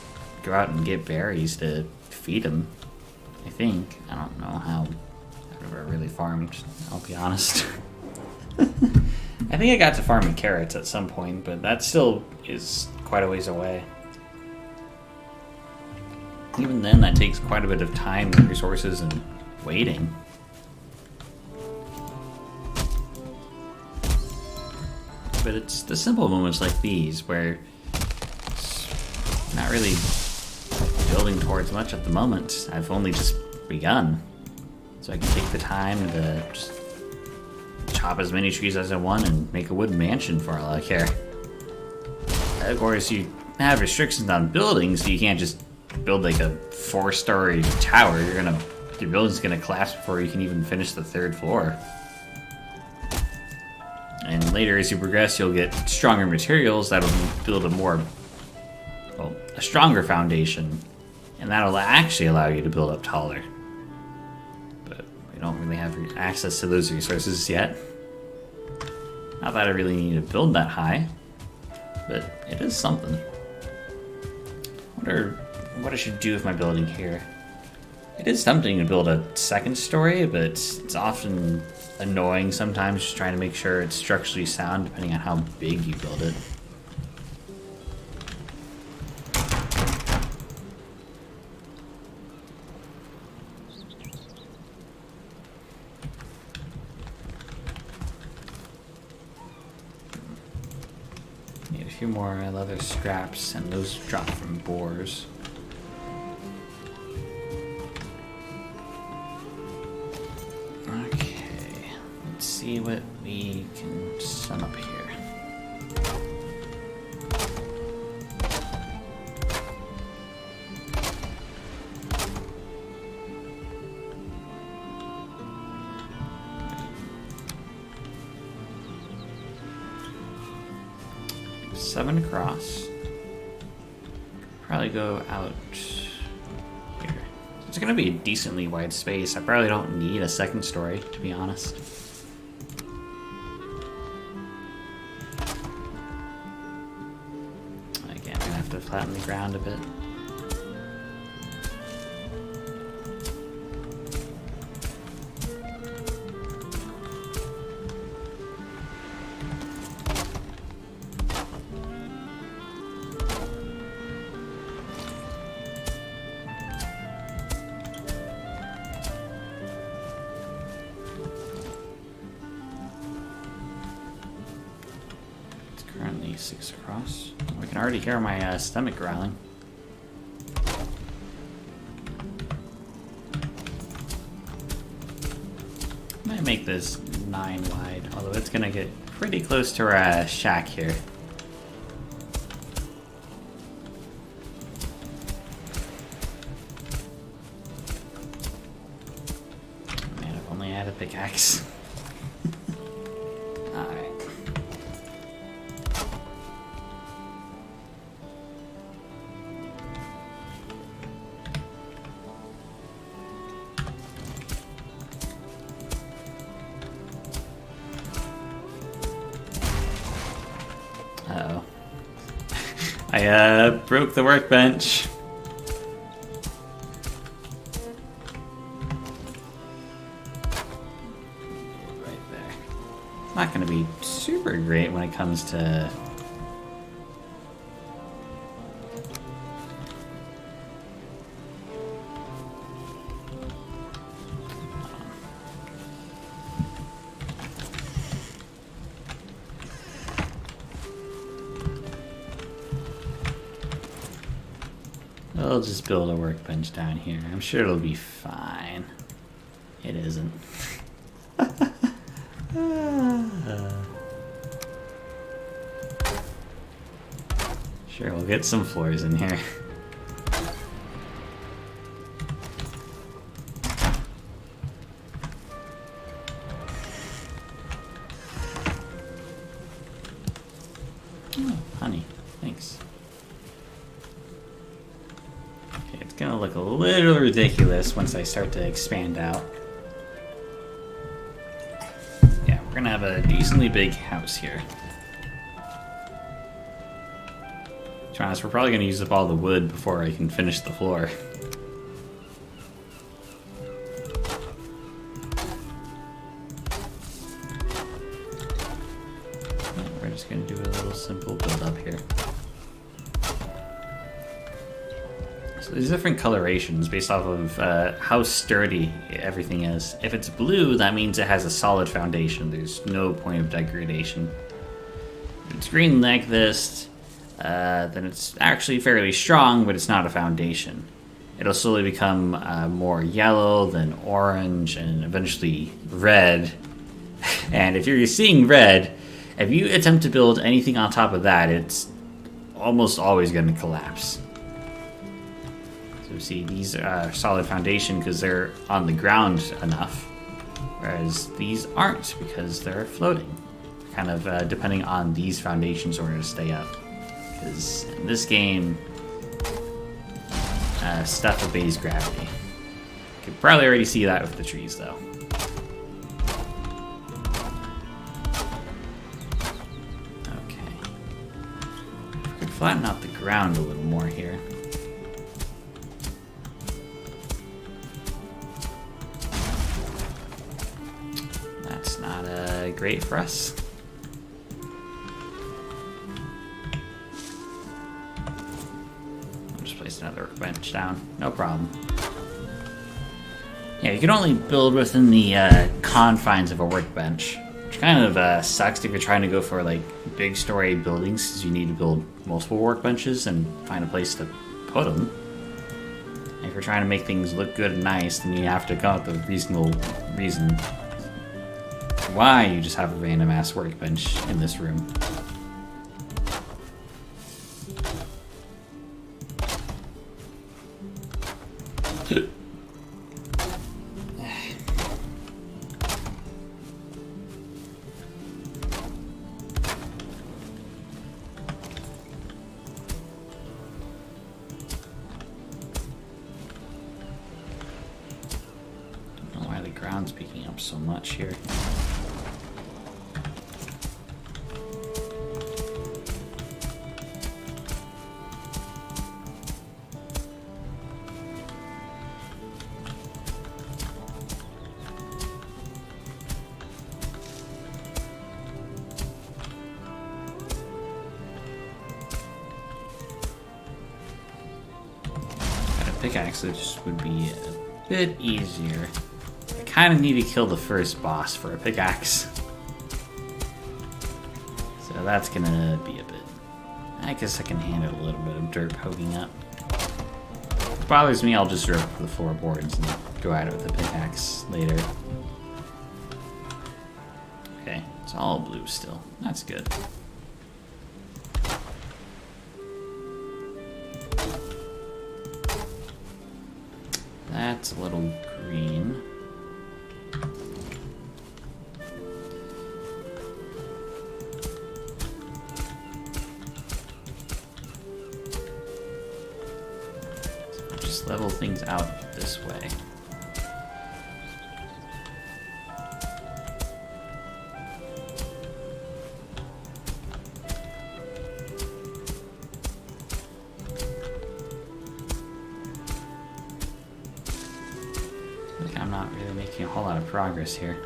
go out and get berries to feed them. I think. I don't know how I've never really farmed, I'll be honest. I think I got to farming carrots at some point, but that still is quite a ways away. Even then, that takes quite a bit of time and resources and waiting. But it's the simple moments like these where it's not really building towards much at the moment. I've only just begun. So I can take the time to just chop as many trees as I want and make a wooden mansion for all I care. Of course, you have restrictions on buildings, so you can't just build like a 4-story tower. Your building's gonna collapse before you can even finish the 3rd floor. And later, as you progress, you'll get stronger materials that'll build a stronger foundation, and that'll actually allow you to build up taller. But we don't really have access to those resources yet. Not that I really need to build that high, but it is something. I wonder what I should do with my building here. It is tempting to build a 2nd story, but it's often annoying sometimes just trying to make sure it's structurally sound depending on how big you build it. Need a few more leather scraps, and those drop from boars. See what we can sum up here. Seven across. Probably go out here. It's gonna be a decently wide space. I probably don't need a 2nd story, to be honest. Flatten the ground a bit. It's currently 6 across. I can already hear my stomach growling. Might make this 9 wide, although it's gonna get pretty close to our shack here. Man, if only I had a pickaxe. Alright. Uh-oh. I broke the workbench. Right there. It's not going to be super great when it comes to... We'll just build a workbench down here. I'm sure it'll be fine. It isn't. Sure, we'll get some floors in here. Oh, honey. Thanks. Okay, it's gonna look a little ridiculous once I start to expand out. Yeah, we're gonna have a decently big house here. To be honest, we're probably gonna use up all the wood before I can finish the floor. We're just gonna do a little simple build up here. So there's different colorations based off of how sturdy everything is. If it's blue, that means it has a solid foundation. There's no point of degradation. If it's green like this, then it's actually fairly strong, but it's not a foundation. It'll slowly become more yellow, then orange, and eventually red. And if you're seeing red, if you attempt to build anything on top of that, it's almost always going to collapse. So see, these are solid foundation because they're on the ground enough, whereas these aren't because they're floating. Kind of depending on these foundations in order to stay up. Because in this game, stuff obeys gravity. You can probably already see that with the trees, though. Okay. We could flatten out the ground a little more here. That's not great for us. Another workbench down, no problem. Yeah, you can only build within the confines of a workbench, which kind of sucks if you're trying to go for like big story buildings, because you need to build multiple workbenches and find a place to put them. And if you're trying to make things look good and nice, then you have to come up with a reasonable reason why you just have a random ass workbench in this room. Ground's picking up so much here. Got a pickaxe, which would be a bit easier. Kind of need to kill the first boss for a pickaxe. So that's gonna be a bit... I guess I can handle a little bit of dirt poking up. If it bothers me, I'll just rip the floorboards and go at it with a pickaxe later. Okay, it's all blue still. That's good. That's a little green. Level things out this way. I think I'm not really making a whole lot of progress here.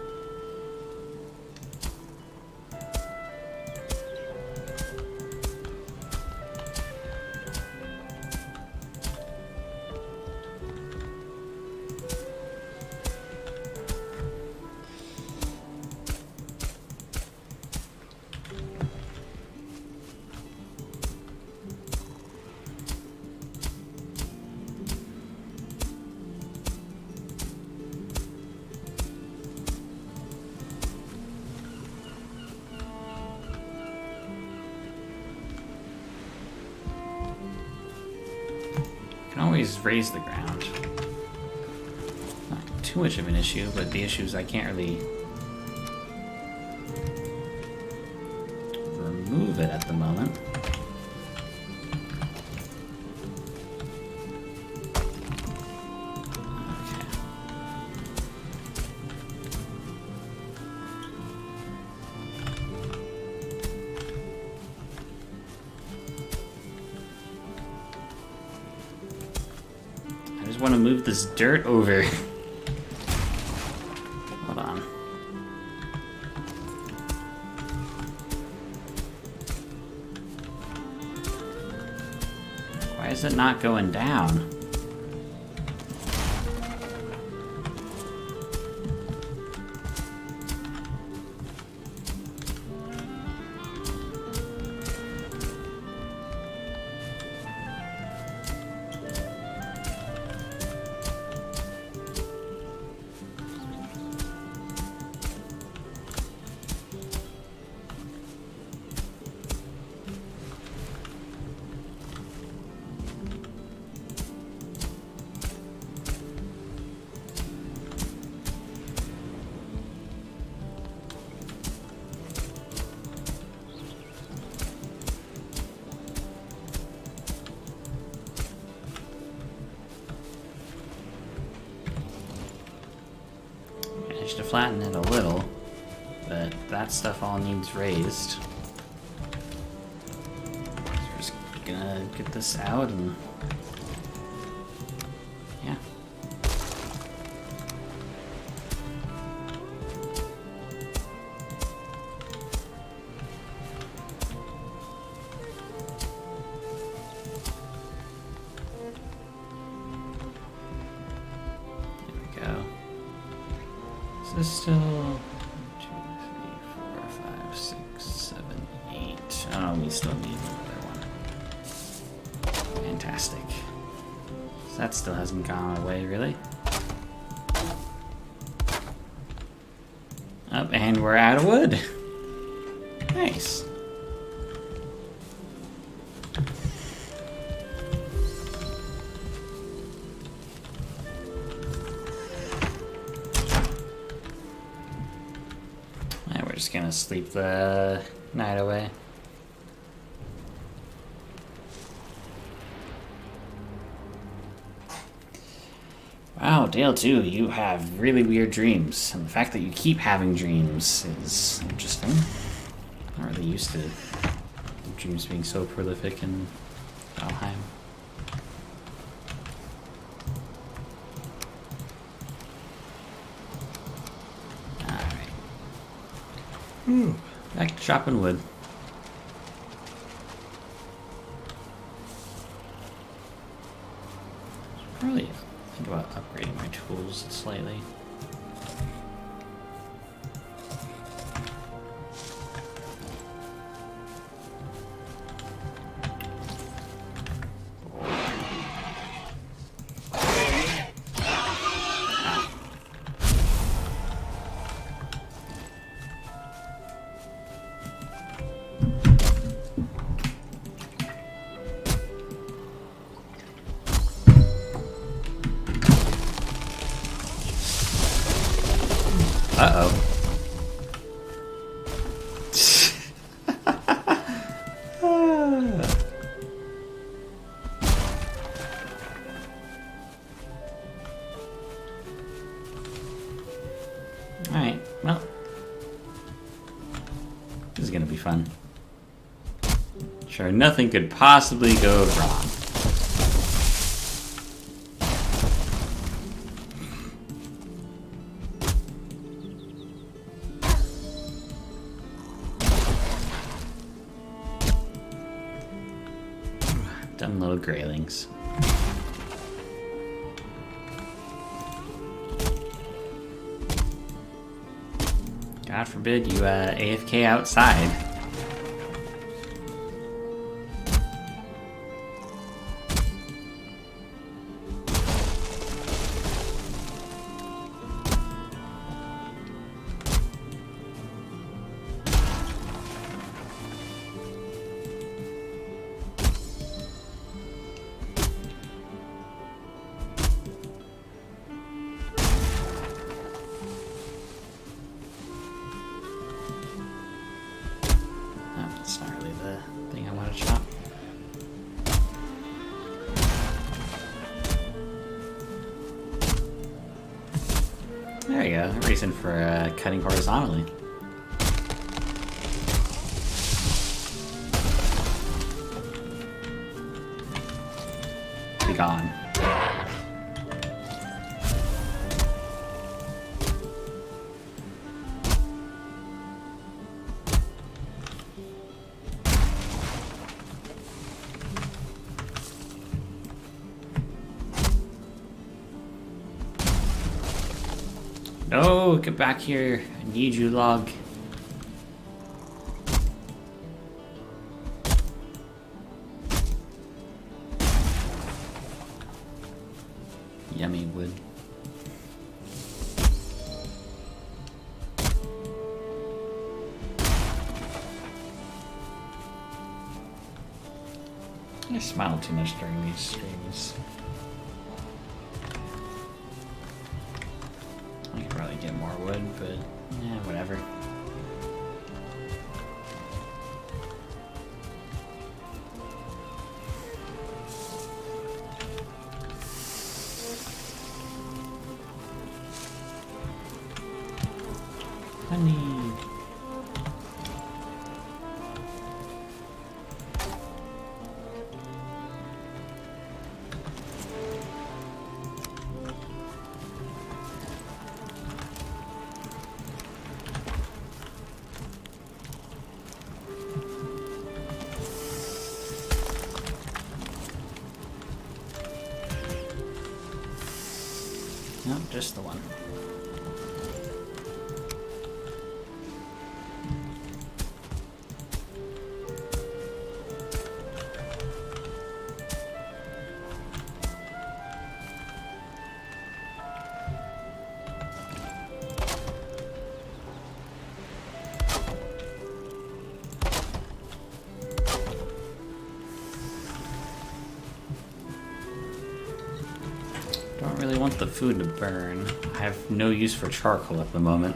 Always raise the ground. Not too much of an issue, but the issue is I can't really remove it at the moment. Okay. I want to move this dirt over. Hold on. Why is it not going down? managed to flatten it a little, but that stuff all needs raised. So we're just gonna get this out and yeah. Is this still 1, 2, 3, 4, 5, 6, 7, 8? Oh, we still need another one. Fantastic. So that still hasn't gone away, really. Oh, and we're out of wood. Nice. Just gonna sleep the night away. Wow, Dale, too, you have really weird dreams. And the fact that you keep having dreams is interesting. I'm not really used to dreams being so prolific in Valheim. Back to chopping wood. Probably think about upgrading my tools slightly. Uh-oh. Alright, well. This is gonna be fun. Sure, nothing could possibly go wrong. Dumb little graylings. God forbid you AFK outside. That's not really the thing I want to chop. There you go. Reason for cutting horizontally. Be gone. No, get back here. I need you, log. Yummy wood. I smile too much during these streams. I could probably get more wood, but yeah, whatever. need? Nope, just the one. Don't really want the food to burn. I have no use for charcoal at the moment.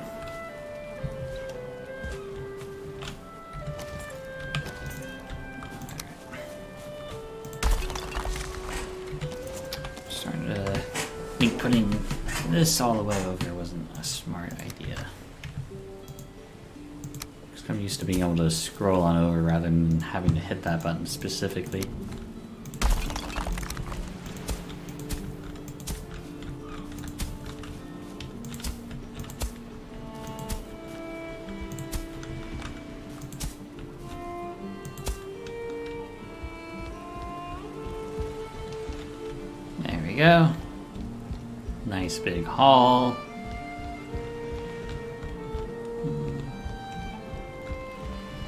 Starting to think putting this all the way over wasn't a smart idea. Because I'm used to being able to scroll on over rather than having to hit that button specifically. There we go. Nice big hall.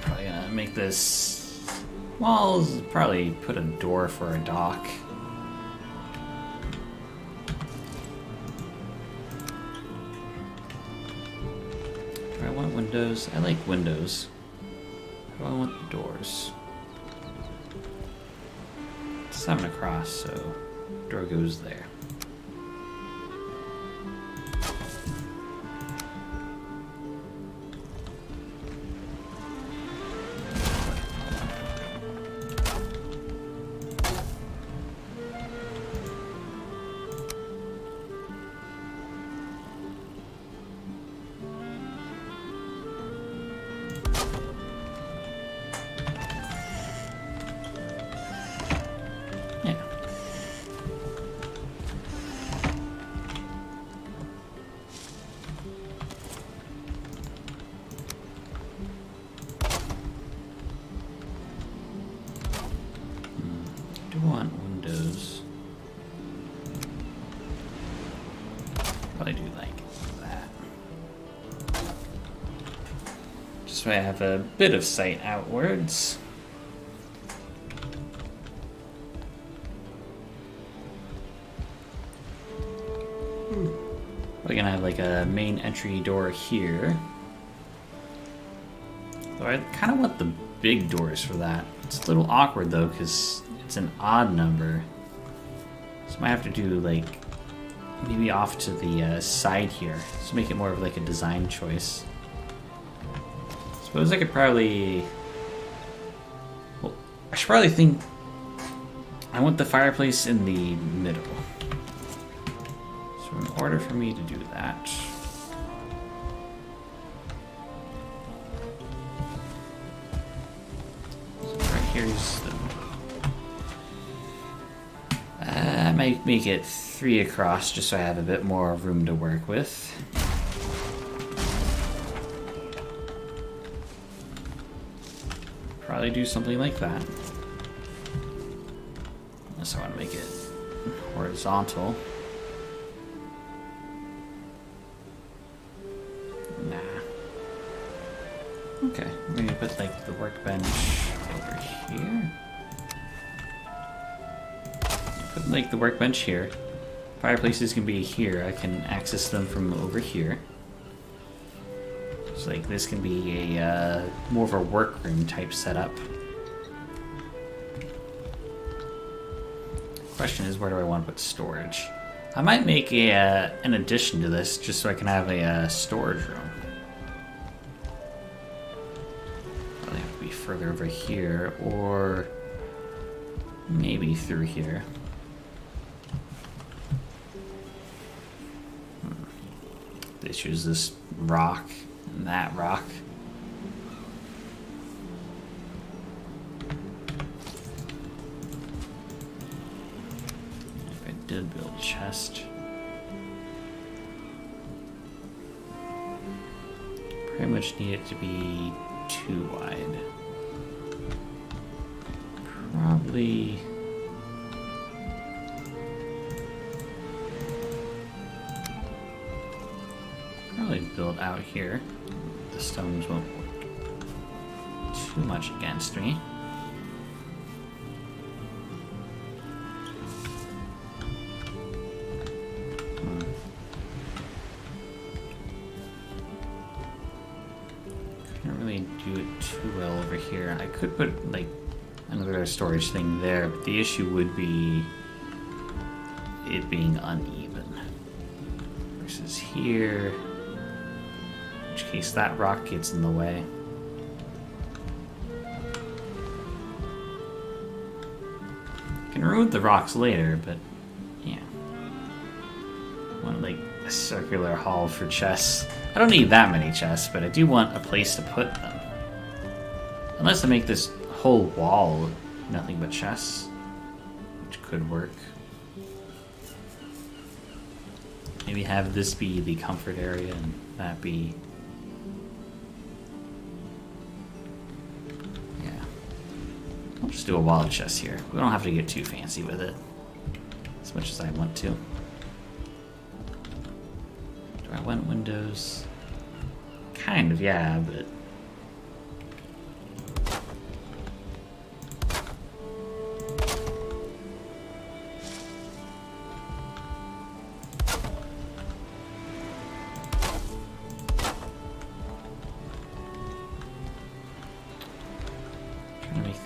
Probably gonna make this walls, probably put a door for a dock. Do I want windows? I like windows. How do I want the doors? It's 7 across, so door goes there. Yeah. Do want windows. Probably do like that. Just so I have a bit of sight outwards. We're gonna have like a main entry door here. Though I kind of want the big doors for that. It's a little awkward though, because it's an odd number. So I might have to do like maybe off to the side here. So make it more of like a design choice. Suppose I could probably. Well, I should probably think. I want the fireplace in the middle. So in order for me to do that. Here's the. I might make it 3 across just so I have a bit more room to work with. Probably do something like that. Unless I want to make it horizontal. Nah. Okay, maybe put like the workbench over here. Put like the workbench here. Fireplaces can be here. I can access them from over here. So like this can be a more of a workroom type setup. Question is, where do I want to put storage? I might make a an addition to this just so I can have a storage room. Probably have to be further over here, or maybe through here. They choose this rock, And that rock. If I did build a chest. Pretty much need it to be too wide. Probably... build out here. The stones won't work too much against me. Can't really do it too well over here. I could put like another storage thing there, but the issue would be it being uneven. Versus here. In which case that rock gets in the way. Can remove the rocks later, but yeah. I want like a circular hall for chests. I don't need that many chests, but I do want a place to put them. Unless I make this whole wall nothing but chests, which could work. Maybe have this be the comfort area and that be... I'll just do a wall of chests here. We don't have to get too fancy with it. As much as I want to. Do I want windows? Kind of, yeah, but...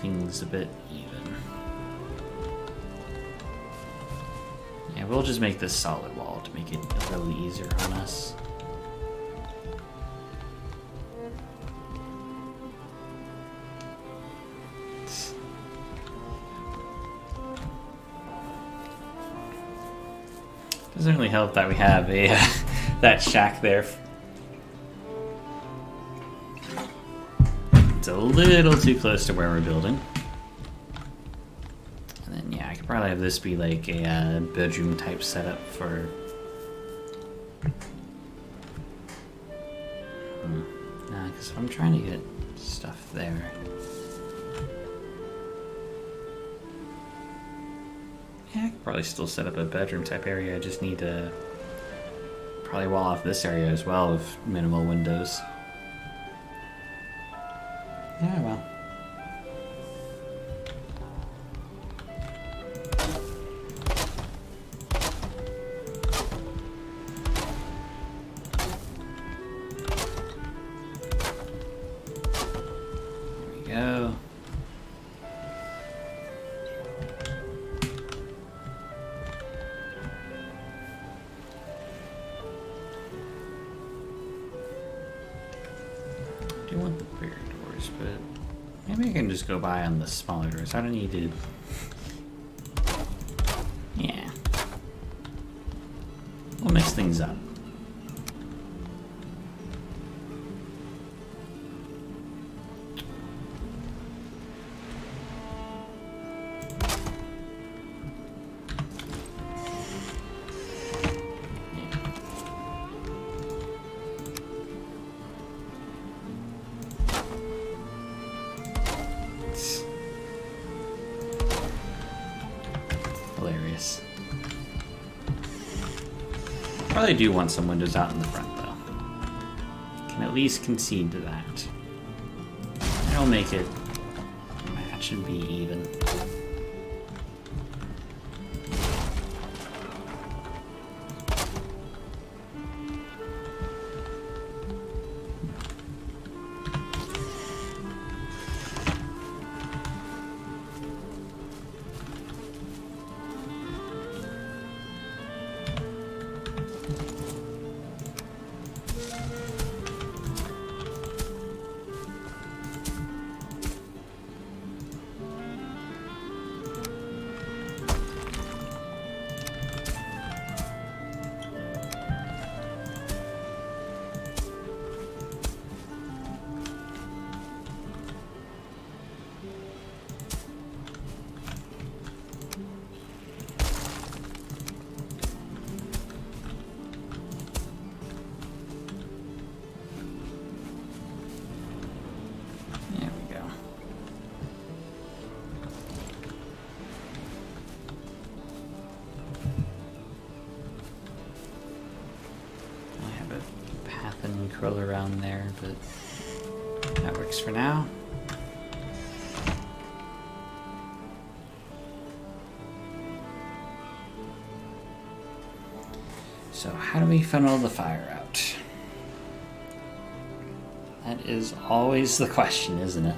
things a bit even. Yeah, we'll just make this solid wall to make it a little easier on us. Doesn't really help that we have a that shack there. It's a little too close to where we're building. And then, yeah, I could probably have this be like a bedroom type setup for... Nah, because I'm trying to get stuff there. Yeah, I could probably still set up a bedroom type area. I just need to probably wall off this area as well with minimal windows. Yeah, well. There we go. I do want the bigger doors, but maybe I can just go by on the smaller doors. I don't need to... Yeah. We'll mix things up. Hilarious. Probably do want some windows out in the front, though. Can at least concede to that. It'll make it match and be even. path and curl around there, but that works for now. So how do we funnel the fire out? That is always the question, isn't it?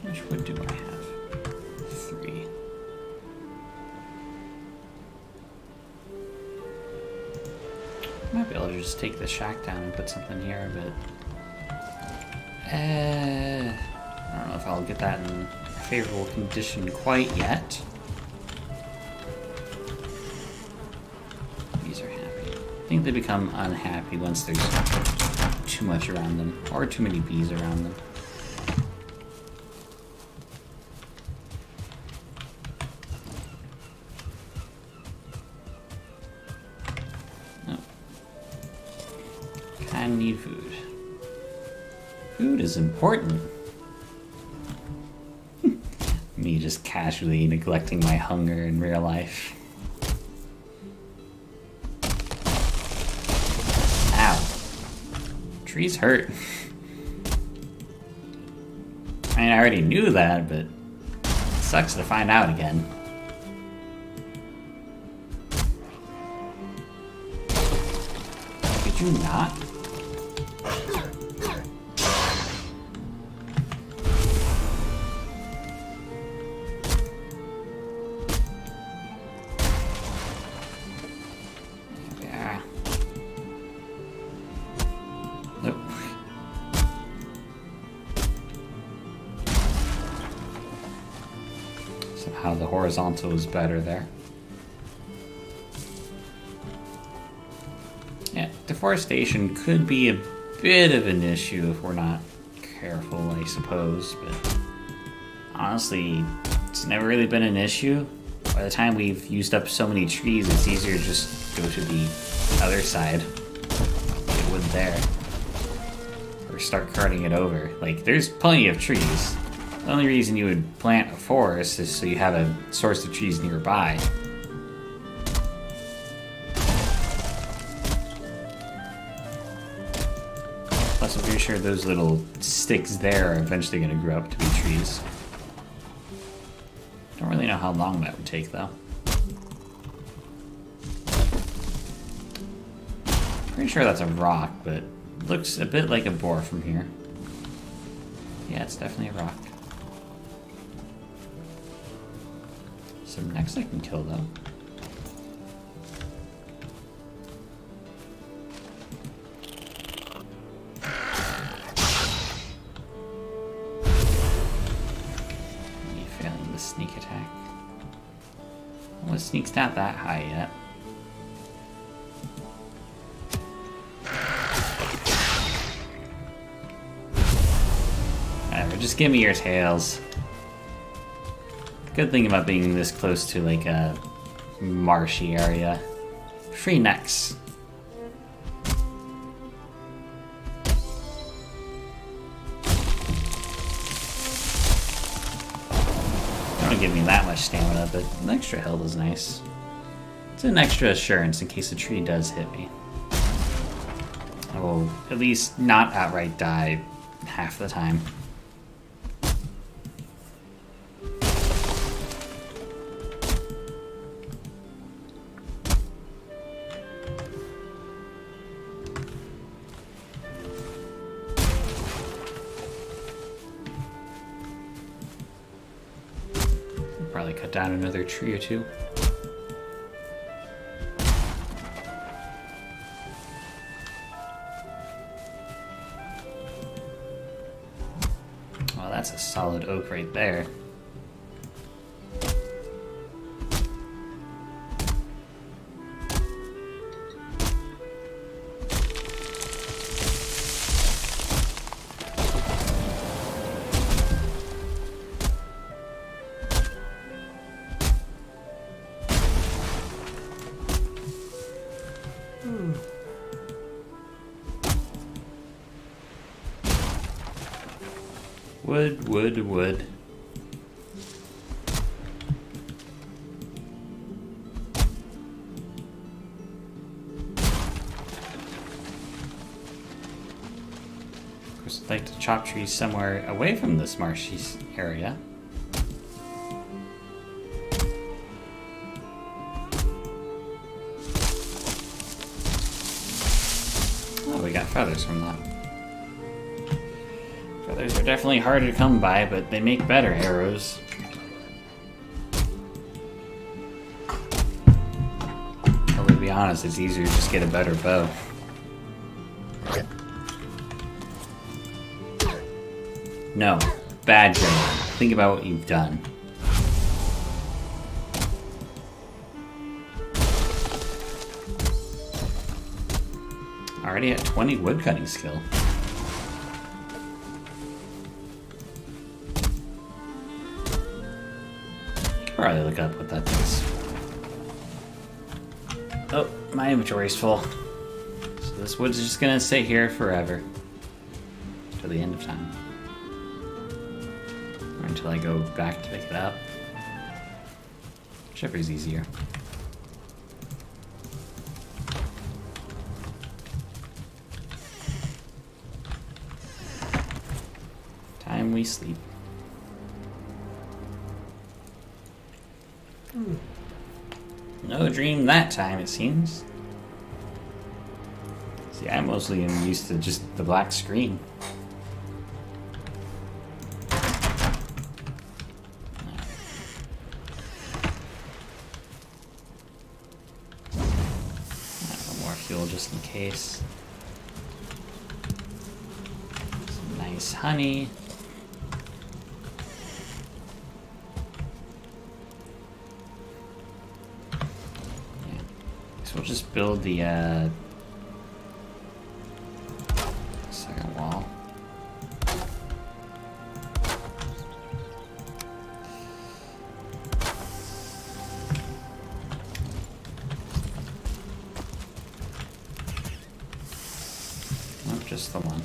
How much wood do I have? 3. Might be able to just take the shack down and put something here, but I don't know if I'll get that in favorable condition quite yet. Bees are happy. I think they become unhappy once there's too much around them, or too many bees around them. I need food. Food is important. Me just casually neglecting my hunger in real life. Ow. Trees hurt. I mean, I already knew that, but it sucks to find out again. Could you not? Somehow the horizontal is better there. Yeah, deforestation could be a bit of an issue if we're not careful, I suppose, but honestly, it's never really been an issue. By the time we've used up so many trees, it's easier to just go to the other side. Get wood there. Or start carting it over. Like, there's plenty of trees. The only reason you would plant a forest is so you have a source of trees nearby. Plus, I'm pretty sure those little sticks there are eventually going to grow up to be trees. Don't really know how long that would take, though. Pretty sure that's a rock, but it looks a bit like a boar from here. Yeah, it's definitely a rock. So next I can kill them. Me failing the sneak attack. Well, it sneaks not that high yet. Whatever, just give me your tails. Good thing about being this close to like a marshy area. Free necks. Don't give me that much stamina, but an extra health is nice. It's an extra assurance in case a tree does hit me. I will at least not outright die half the time. Probably cut down another tree or two. Well, that's a solid oak right there. Wood, wood, wood. Of course, I'd like to chop trees somewhere away from this marshy area. Oh, we got feathers from that. Feathers are definitely harder to come by, but they make better arrows. Although, to be honest, it's easier to just get a better bow. No. Bad joke. Think about what you've done. Already at 20 woodcutting skill. Probably look up what that does. Oh, my inventory's full. So this wood's just gonna stay here forever. Till the end of time. Or until I go back to pick it up. Whichever's easier. Time we sleep. No dream that time, it seems. See, I mostly am used to just the black screen. More fuel just in case. Some nice honey. We'll just build the second wall. Nope, just the one.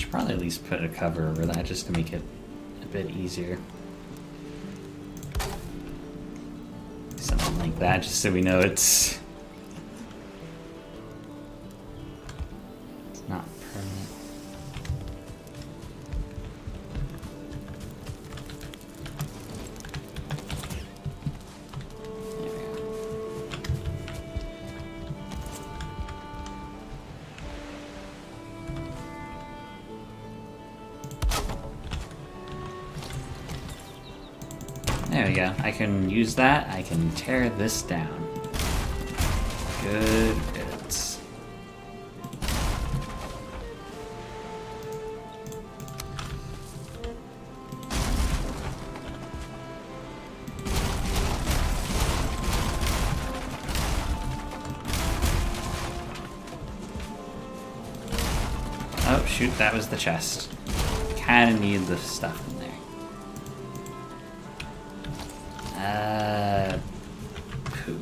Probably at least put a cover over that just to make it a bit easier. Something like that, just so we know it's not permanent. There we go. There we go. I can use that. I can tear this down. Good bits. Oh, shoot, that was the chest. Kinda need the stuff in there. Poo.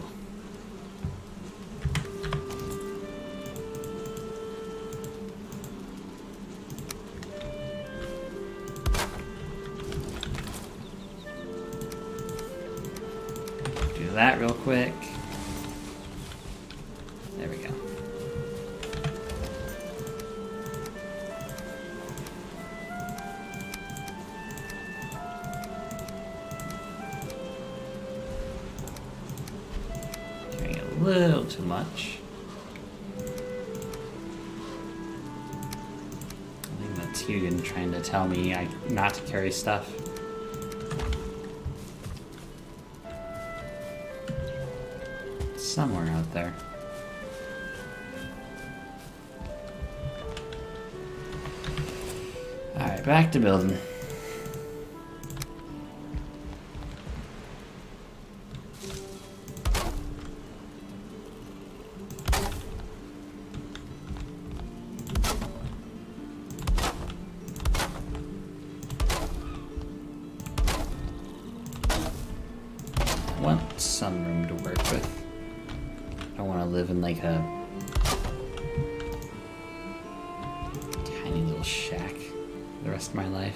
Do that real quick. There we go. Carrying a little too much. I think that's Hugin trying to tell me not to carry stuff. somewhere out there. Alright, back to building. I want some room to work with. I don't want to live in like a tiny little shack the rest of my life.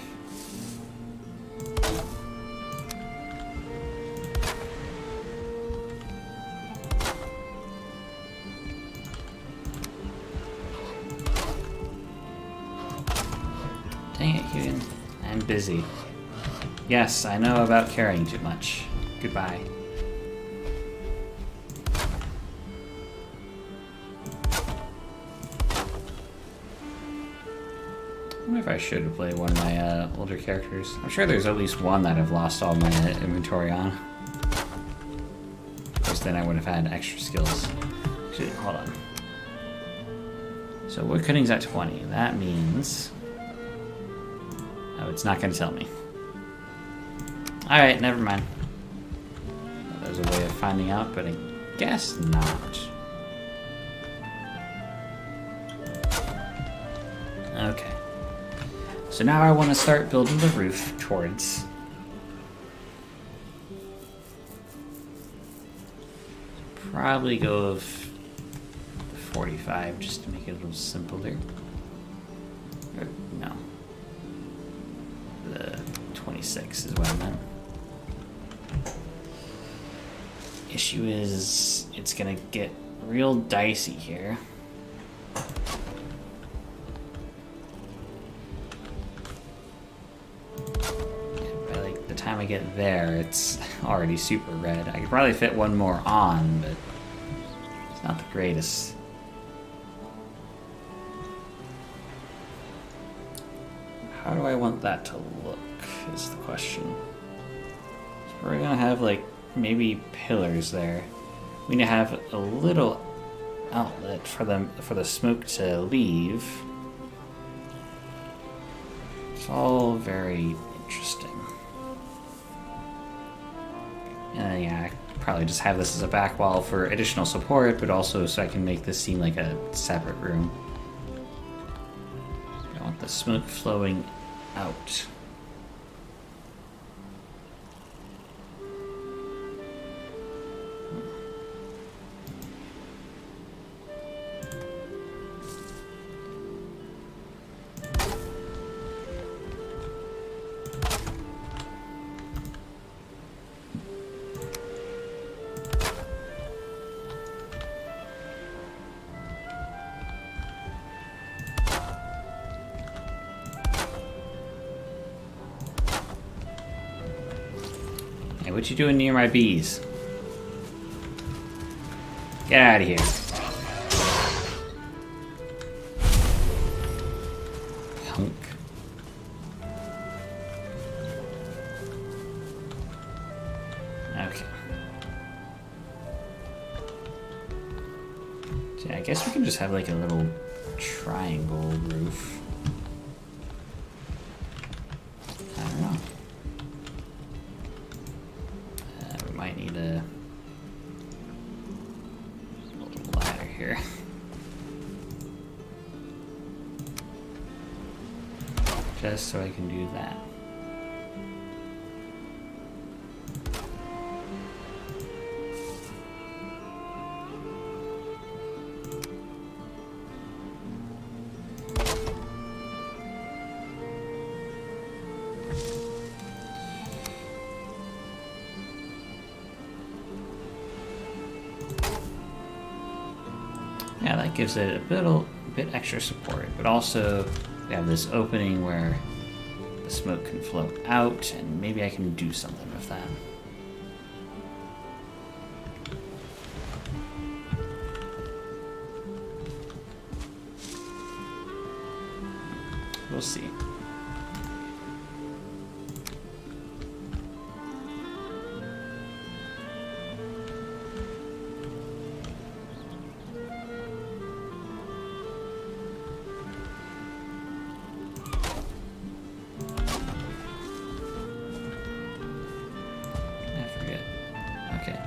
Dang it, Hugan. I'm busy. Yes, I know about caring too much. Goodbye. I wonder if I should play one of my older characters. I'm sure there's at least one that I've lost all my inventory on. Of course, then I would have had extra skills. Actually, hold on. So wood cutting's at 20. That means... oh, it's not going to tell me. Alright, never mind. There's a way of finding out, but I guess not. Okay. So now I want to start building the roof towards. Probably go of 45 just to make it a little simpler. Or, no. The 26 is what I meant. Issue is, it's gonna get real dicey here. By like the time I get there, it's already super red. I could probably fit one more on, but it's not the greatest. How do I want that to look, is the question. So we're gonna have like maybe pillars there. We need to have a little outlet for the smoke to leave. It's all very interesting. And yeah, I probably just have this as a back wall for additional support, but also so I can make this seem like a separate room. I want the smoke flowing out. Hey, what you doing near my bees? Get out of here. Punk. Okay. So yeah, I guess we can just have like a little triangle roof. I don't know. We might need a little ladder here. Just so I can do that. Yeah, that gives it a bit extra support, but also we have this opening where the smoke can flow out, and maybe I can do something with that. We'll see. Okay.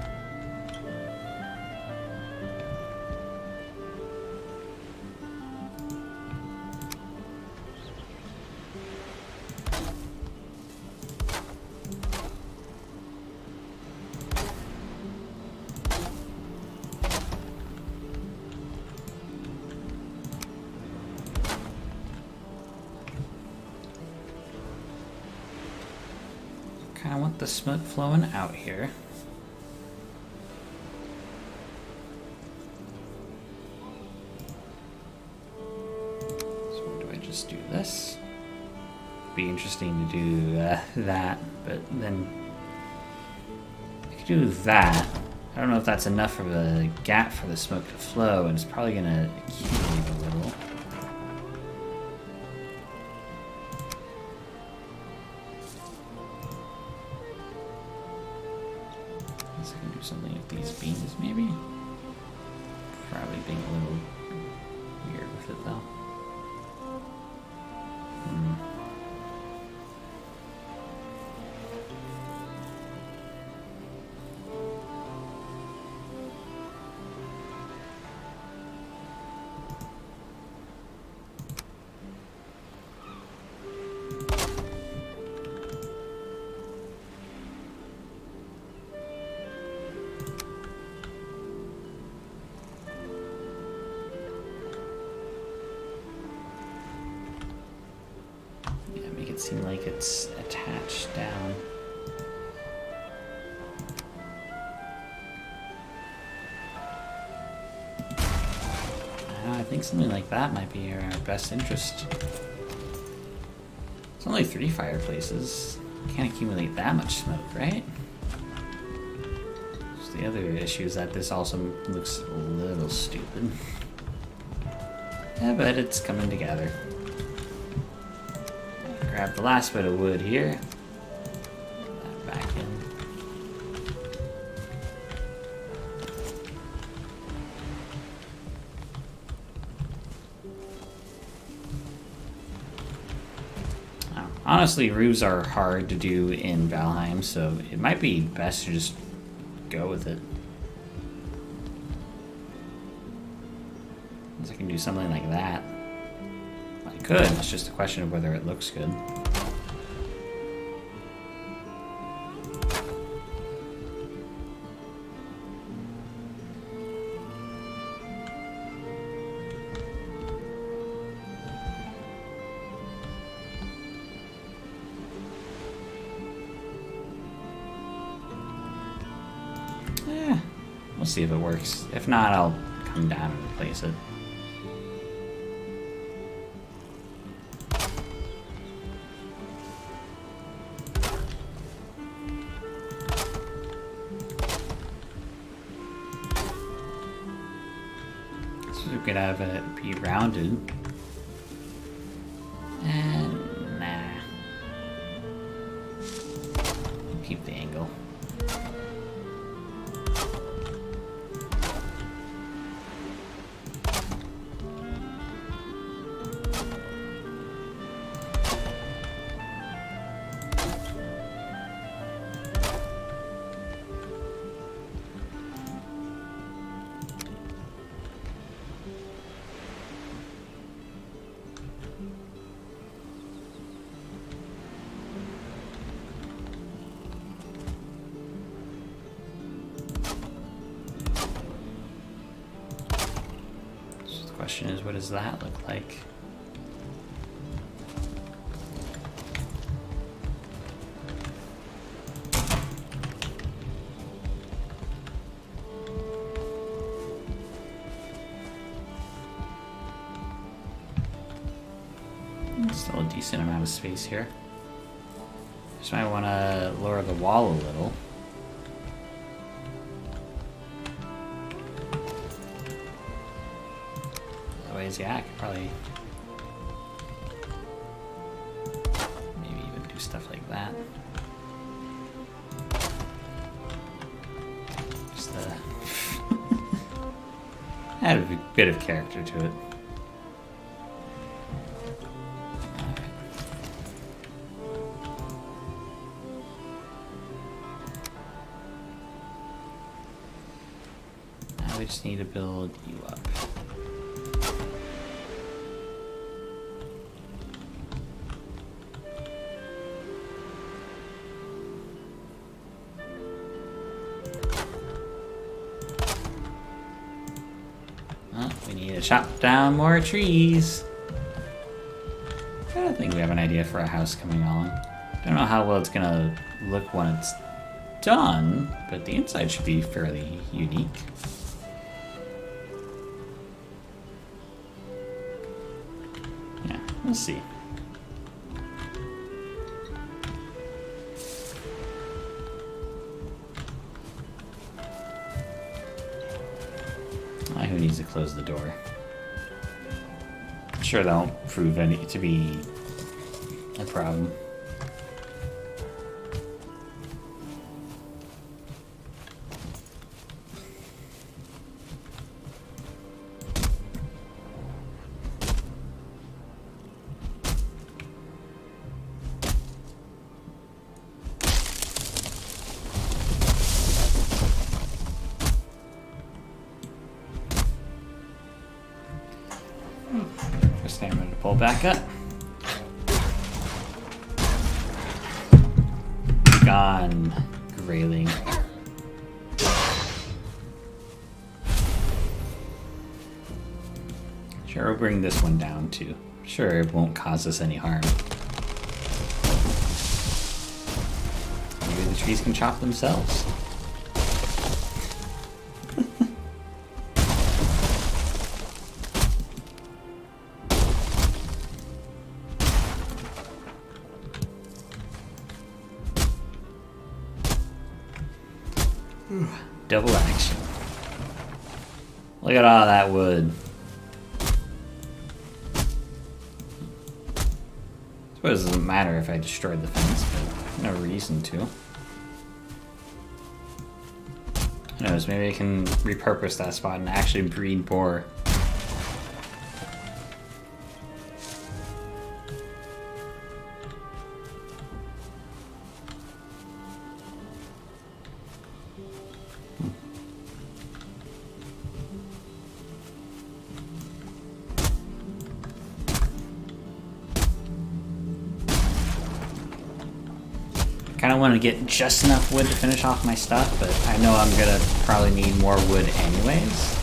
Kind of want the smoke flowing out here. So do I just do this? Be interesting to do that, but then I could do that. I don't know if that's enough of a gap for the smoke to flow, and it's probably gonna accumulate a little. Something with these beams, maybe? Probably being a little weird with it, though. It seem like it's attached down. I think something like that might be in our best interest. It's only 3 fireplaces. Can't accumulate that much smoke, right? So the other issue is that this also looks a little stupid. Yeah, but it's coming together. Grab the last bit of wood here. Put that back in. Honestly, roofs are hard to do in Valheim, so it might be best to just go with it. I can do something like that. I could, it's just a question of whether it looks good. Yeah, we'll see if it works. If not, I'll come down and replace it. We could have it be rounded. And nah. Keep the angle. Question is, what does that look like? Still a decent amount of space here. Just might want to lower the wall a little. Yeah, I could probably maybe even do stuff like that. Just add a bit of character to it. we just need to build you up. We need to chop down more trees. I don't think we have an idea for a house coming along. Don't know how well it's gonna look when it's done, but the inside should be fairly unique. Yeah, we'll see. Who needs to close the door? I'm sure that won't prove to be a problem. First time I'm going to pull back up. Gone, grayling. Sure, we'll bring this one down too. Sure, it won't cause us any harm. Maybe the trees can chop themselves. Double action. Look at all that wood. I suppose it doesn't matter if I destroyed the fence, but no reason to. Who knows, maybe I can repurpose that spot and actually breed more. I kind of want to get just enough wood to finish off my stuff, but I know I'm gonna probably need more wood anyways.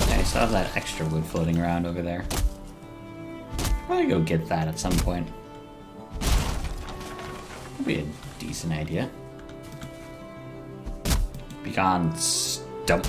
Okay, I still have that extra wood floating around over there. Probably go get that at some point. That'd be a decent idea. Begone, stump.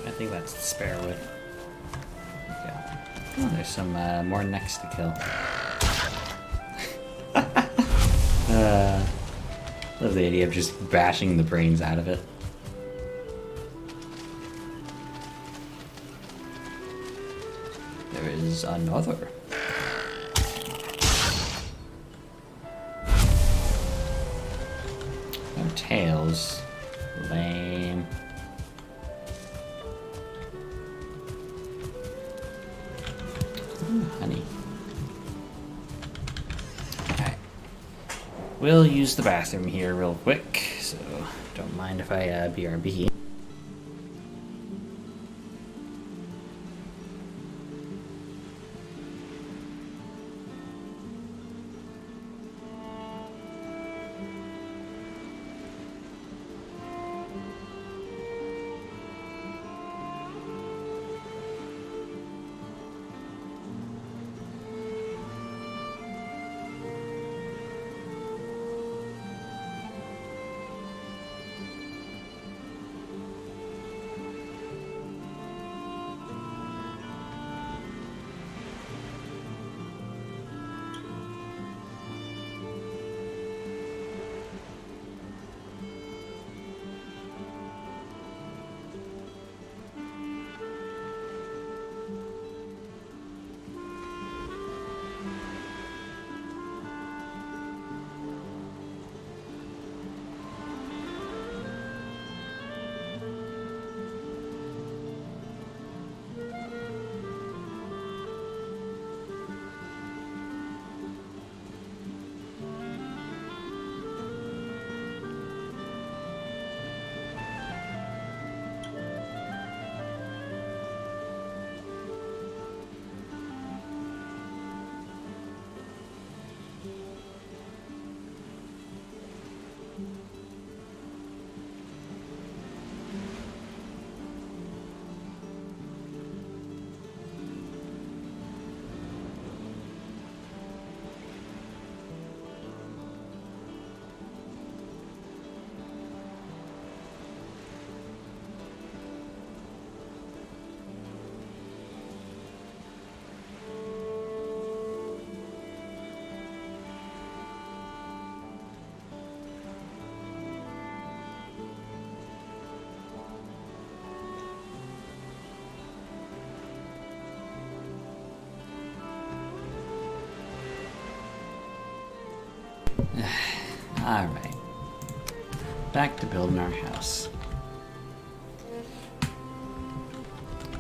I think that's the spare wood. Yeah. Oh, there's some more necks to kill. Love the idea of just bashing the brains out of it. There is another. No tails. Lame. Ooh, honey. Alright. We'll use the bathroom here real quick, so don't mind if I BRB. Alright. Back to building our house.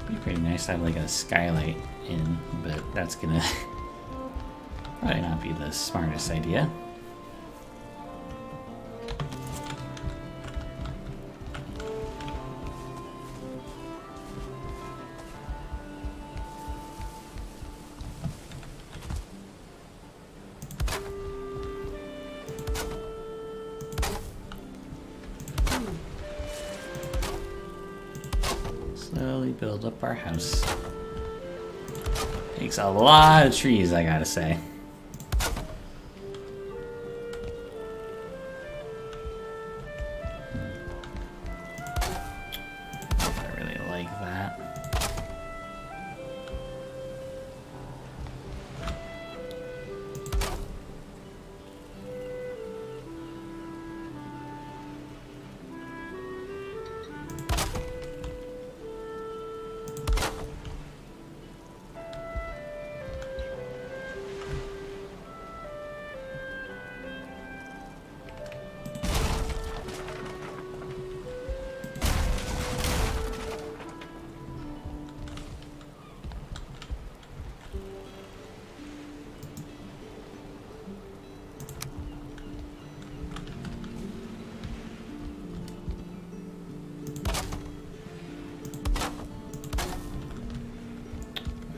Be pretty nice to have like a skylight in, but that's gonna probably not be the smartest idea. Slowly build up our house. Takes a lot of trees, I gotta say. I really like that.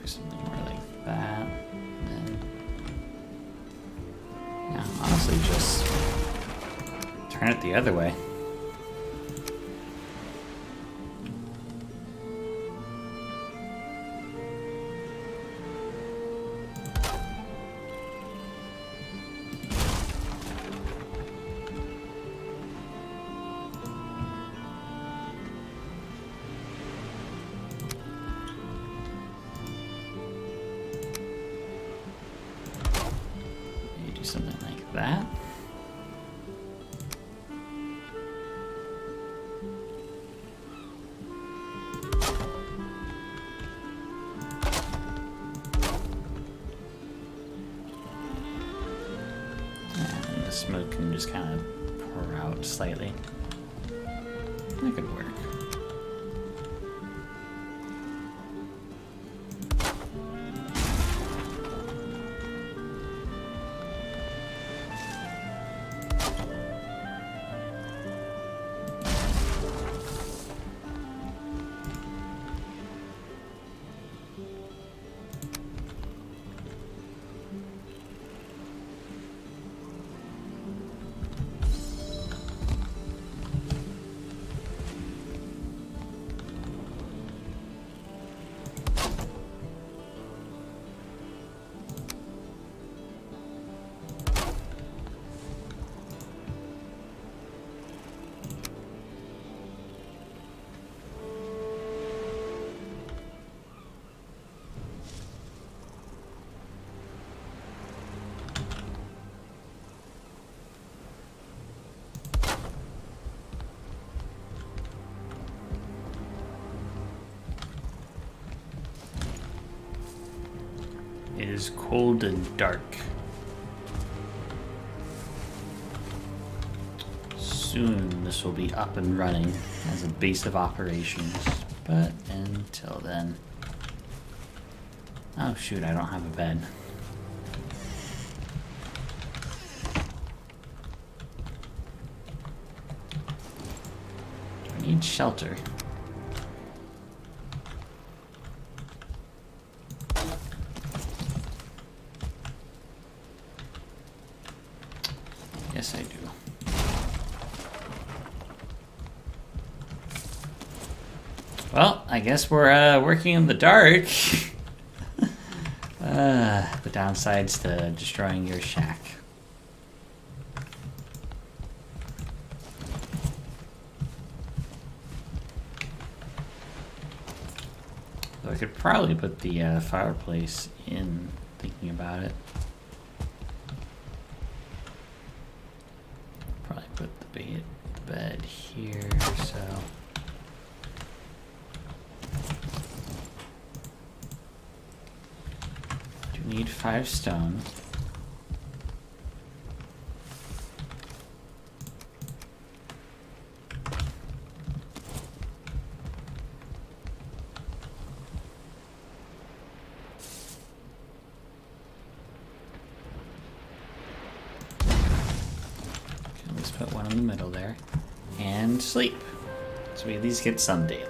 Something more like that. And then, yeah, honestly, just turn it the other way. Do something like that. And the smoke can just kind of pour out slightly. That could work. It is cold and dark. Soon this will be up and running as a base of operations, but until then... Oh shoot, I don't have a bed. I need shelter. Yes, I do. Well, I guess we're working in the dark. The downsides to destroying your shack. Though I could probably put the fireplace in, thinking about it. Probably put the bed here, so... Do need 5 stone. the middle there. And sleep. So we at least get some daylight.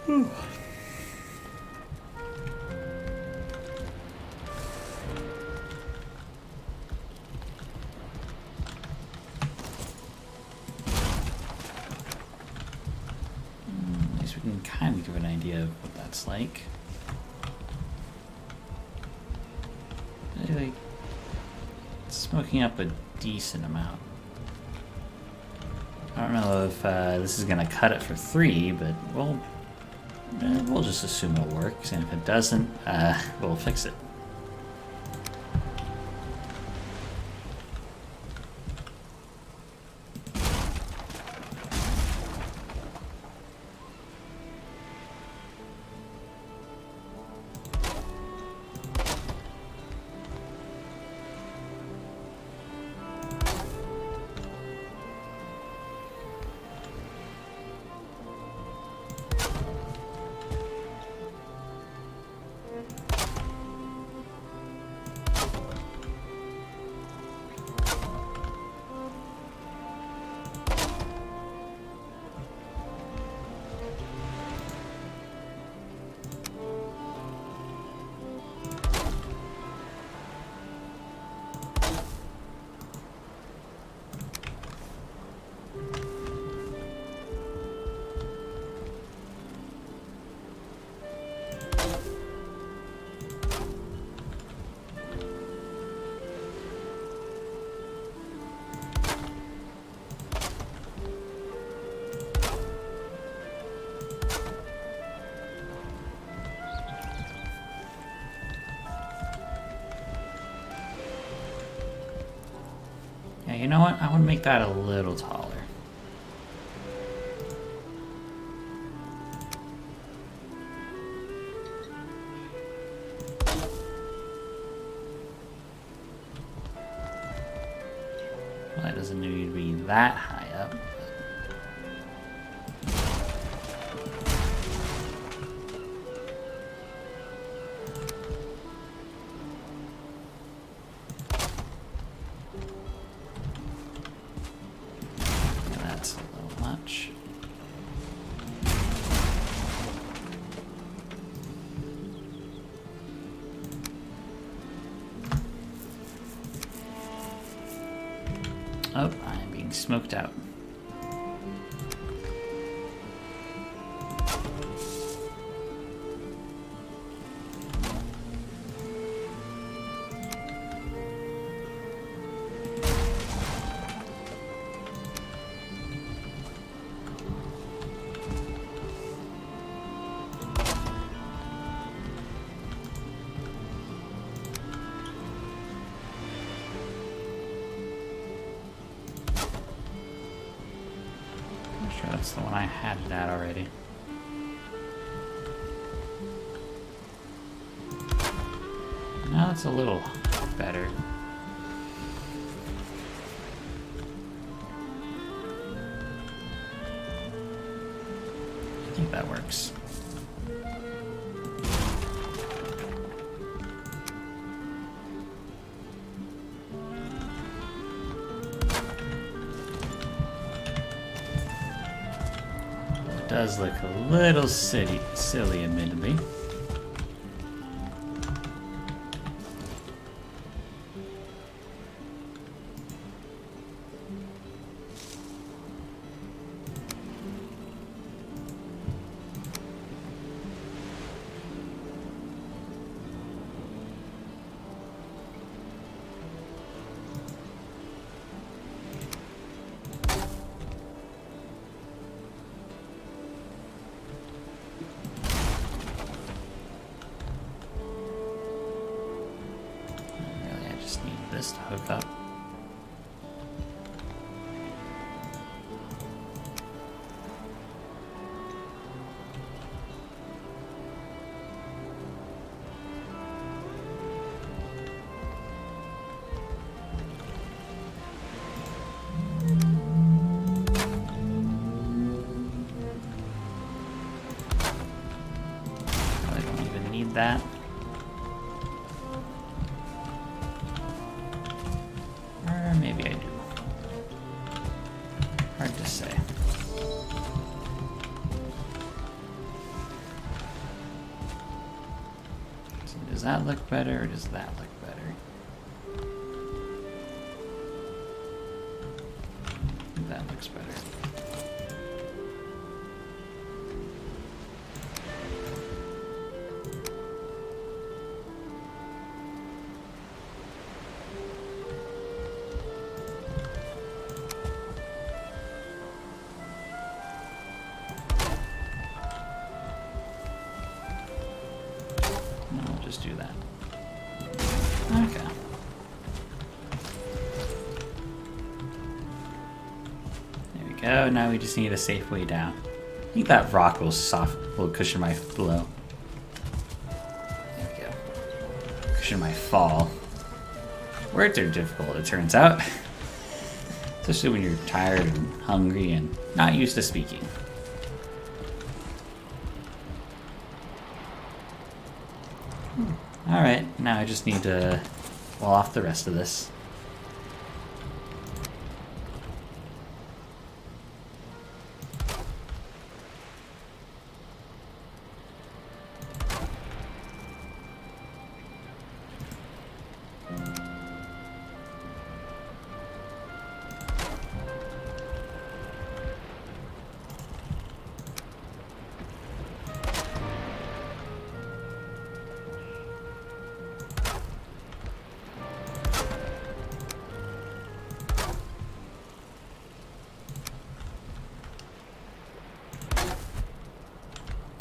Whew. At least we can kind of give an idea of what that's like. Like smoking up a decent amount. I don't know if this is gonna cut it for 3, but we'll just assume it'll work, and if it doesn't, we'll fix it. You know what? I want to make that a little taller. Well, that doesn't need to be that high up. Oh, I'm being smoked out. That's the one I had it at already. Now it's a little better. I think that works. Does look a little silly, admittedly. This to hook up. that. Or maybe I do. Hard to say. So does that look better or does that look better? That looks better. I'll just do that. Okay. There we go. Now we just need a safe way down. I think that rock will cushion my blow. There we go. Cushion my fall. Words are difficult, it turns out. Especially when you're tired and hungry and not used to speaking. Alright, now I just need to wall off the rest of this.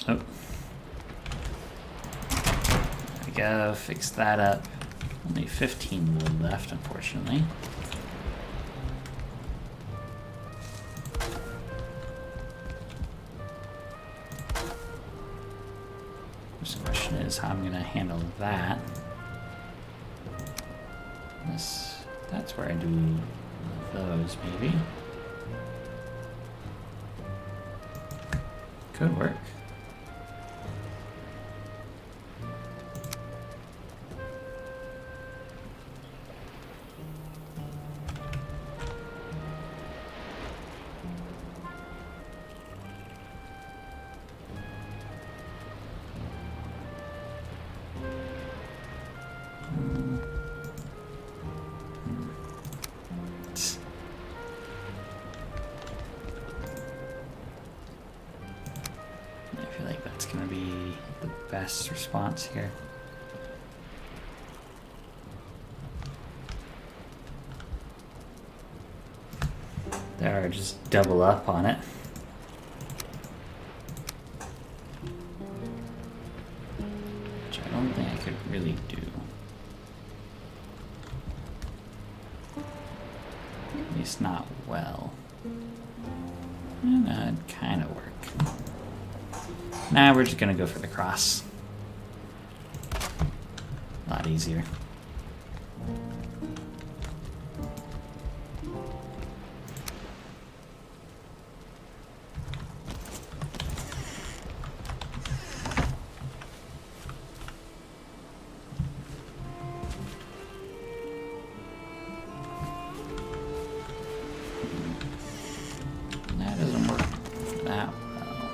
Oh. There we go, fix that up. Only 15 wood left, unfortunately. First question is how I'm going to handle that. That's where I do those, maybe. Could work. I feel like that's going to be the best response here. There, just double up on it. Which I don't think I could really do. At least not well. It'd kind of work. Nah, we're just gonna go for the cross. A lot easier. That doesn't work that well.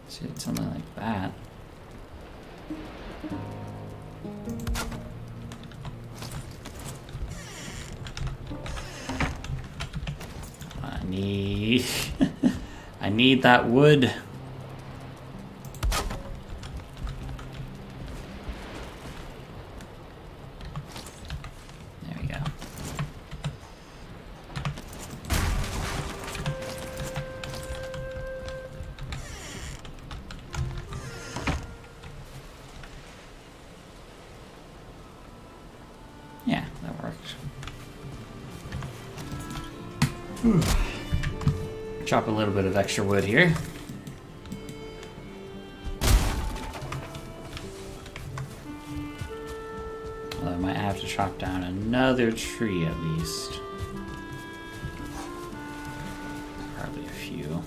See, it's something like that. I need that wood. There we go. Yeah, that works. Chop a little bit of extra wood here. Although I might have to chop down another tree at least. Probably a few.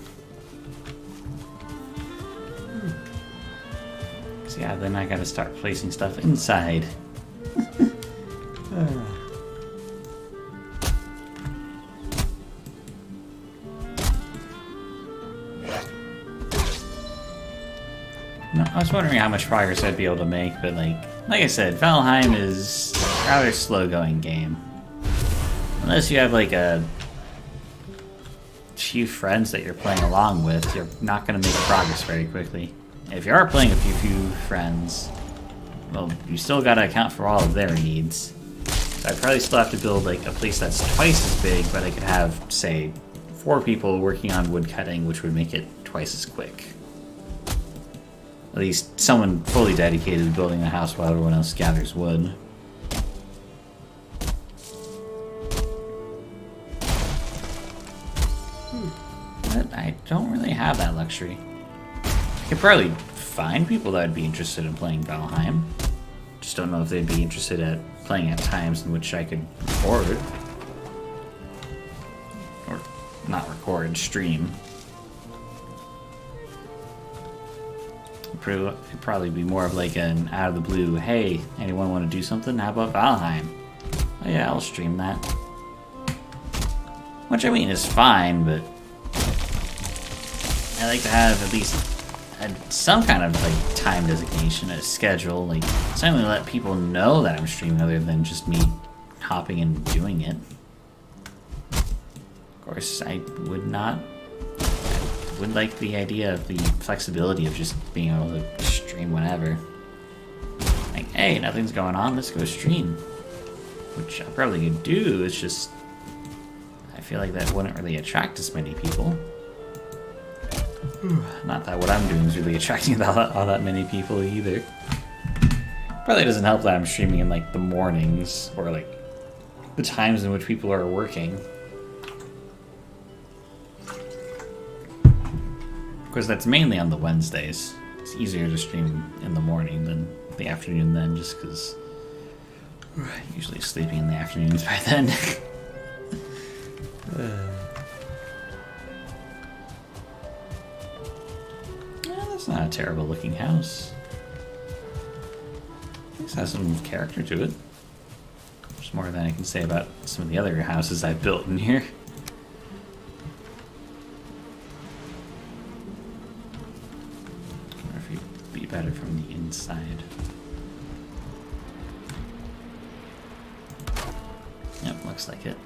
So yeah, then I gotta start placing stuff inside. No, I was wondering how much progress I'd be able to make, but like I said, Valheim is a rather slow-going game. Unless you have like a few friends that you're playing along with, you're not going to make progress very quickly. If you are playing with a few friends, well, you still got to account for all of their needs. So I'd probably still have to build like a place that's twice as big, but I could have, say, 4 people working on wood cutting, which would make it twice as quick. At least someone fully dedicated to building the house while everyone else gathers wood. But I don't really have that luxury. I could probably find people that would be interested in playing Valheim. Just don't know if they'd be interested at playing at times in which I could record. Or not record, stream. It'd probably be more of like an out of the blue, hey, anyone want to do something? How about Valheim? Oh yeah, I'll stream that. Which I mean is fine, but I like to have at least some kind of like time designation, a schedule, like something to let people know that I'm streaming other than just me hopping and doing it. Of course, I would like the idea of the flexibility of just being able to stream whenever. Like, hey, nothing's going on, let's go stream. Which I probably could do, it's just I feel like that wouldn't really attract as many people. Not that what I'm doing is really attracting all that many people either. Probably doesn't help that I'm streaming in like the mornings or like the times in which people are working. Of course, that's mainly on the Wednesdays. It's easier to stream in the morning than the afternoon then, just because I'm usually sleeping in the afternoons by then. Yeah, that's not a terrible looking house. This has some character to it. There's more than I can say about some of the other houses I've built in here. Better from the inside. Yep, looks like it.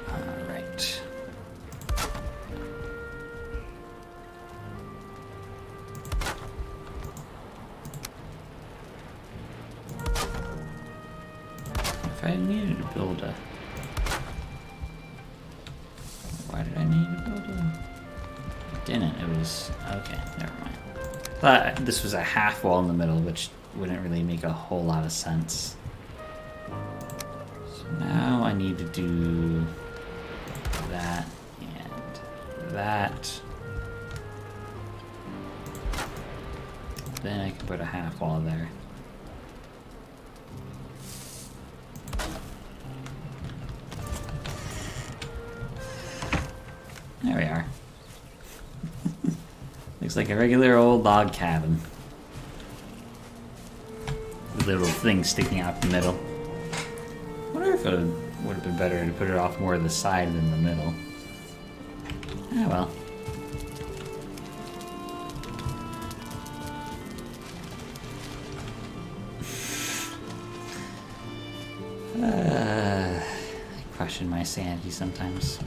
Alright. If I needed to build a... Why did I need to build a... I didn't, it was... Okay, never mind. Thought this was a half wall in the middle, which wouldn't really make a whole lot of sense. So now I need to do... that, and that. Then I can put a half wall there. There we are. Looks like a regular old log cabin. With little things sticking out the middle. I wonder if it would have been better to put it off more to the side than the middle. Ah well. I question my sanity sometimes.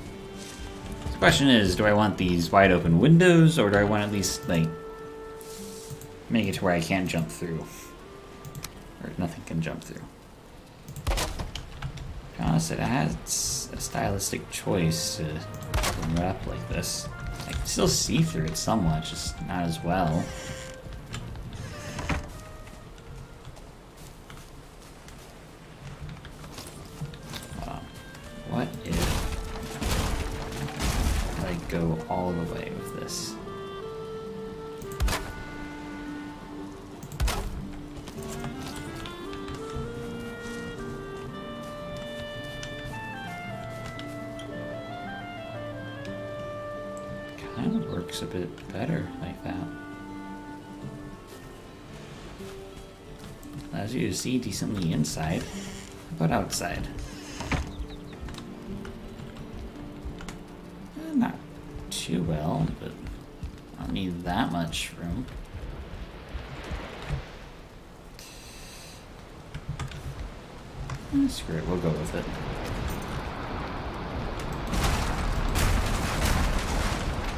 The question is, do I want these wide open windows, or do I want at least, like, make it to where I can't jump through? Or nothing can jump through. To be honest, it has a stylistic choice to bring it up like this. I can still see through it somewhat, just not as well. go all the way with this. Kind of works a bit better like that. Allows you to see decently inside. How about outside? Not too well, but I don't need that much room. Screw it, we'll go with it.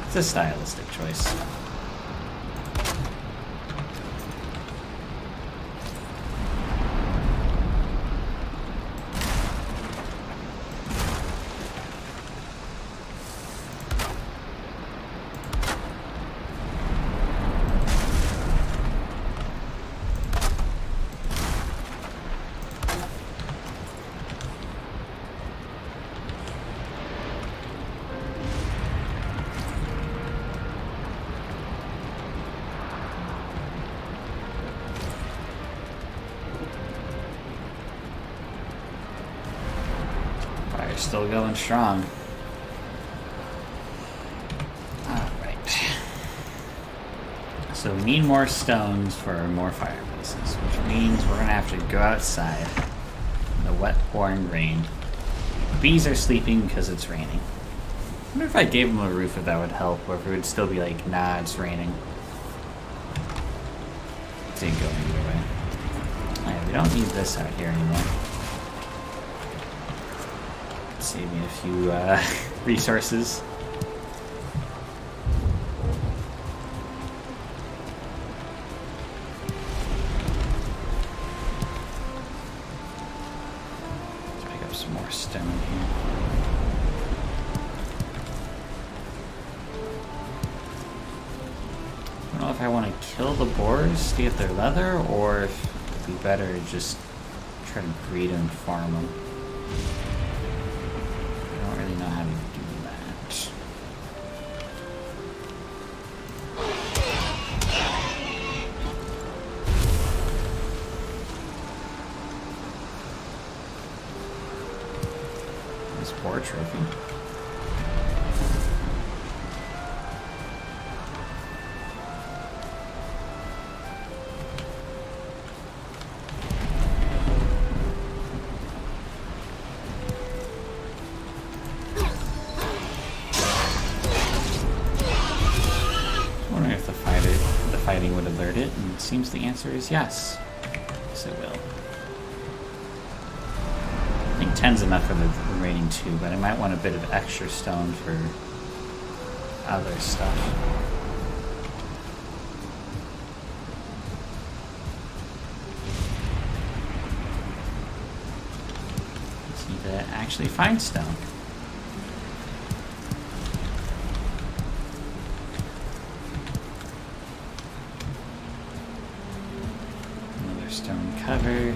It's a stylistic choice. Still going strong. Alright. So we need more stones for more fireplaces, which means we're gonna have to go outside in the wet pouring rain. Bees are sleeping because it's raining. I wonder if I gave them a roof if that would help, or if it would still be like, nah, it's raining. It didn't go either way. Alright, we don't need this out here anymore. Save me a few resources. Let's pick up some more stone here. I don't know if I want to kill the boars to get their leather, or if it'd be better to just try to breed and farm them. Know how to do that. This poor trophy. Would alert it, and it seems the answer is yes. Yes, it will. I think 10's enough for the remaining 2, but I might want a bit of extra stone for other stuff. Just need to actually find stone. Stone cover.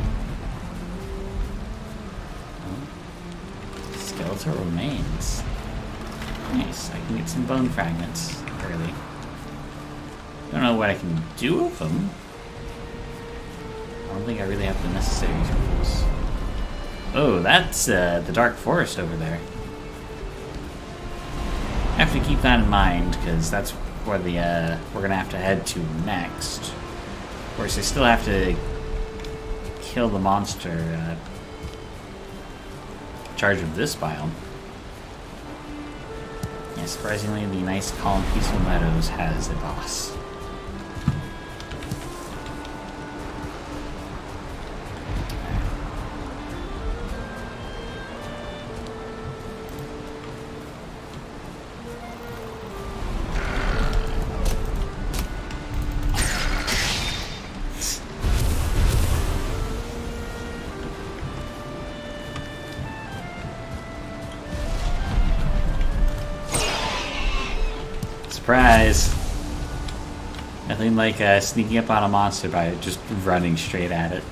Oh. Skeletal remains. Nice, I can get some bone fragments early. Don't know what I can do with them. I don't think I really have the necessary tools. Oh, that's the dark forest over there. I have to keep that in mind, because that's where we're gonna have to head to next. Of course, I still have to kill the monster in charge of this biome. Yeah, surprisingly, the nice, calm, peaceful meadows has a boss. Surprise! Nothing like sneaking up on a monster by just running straight at it.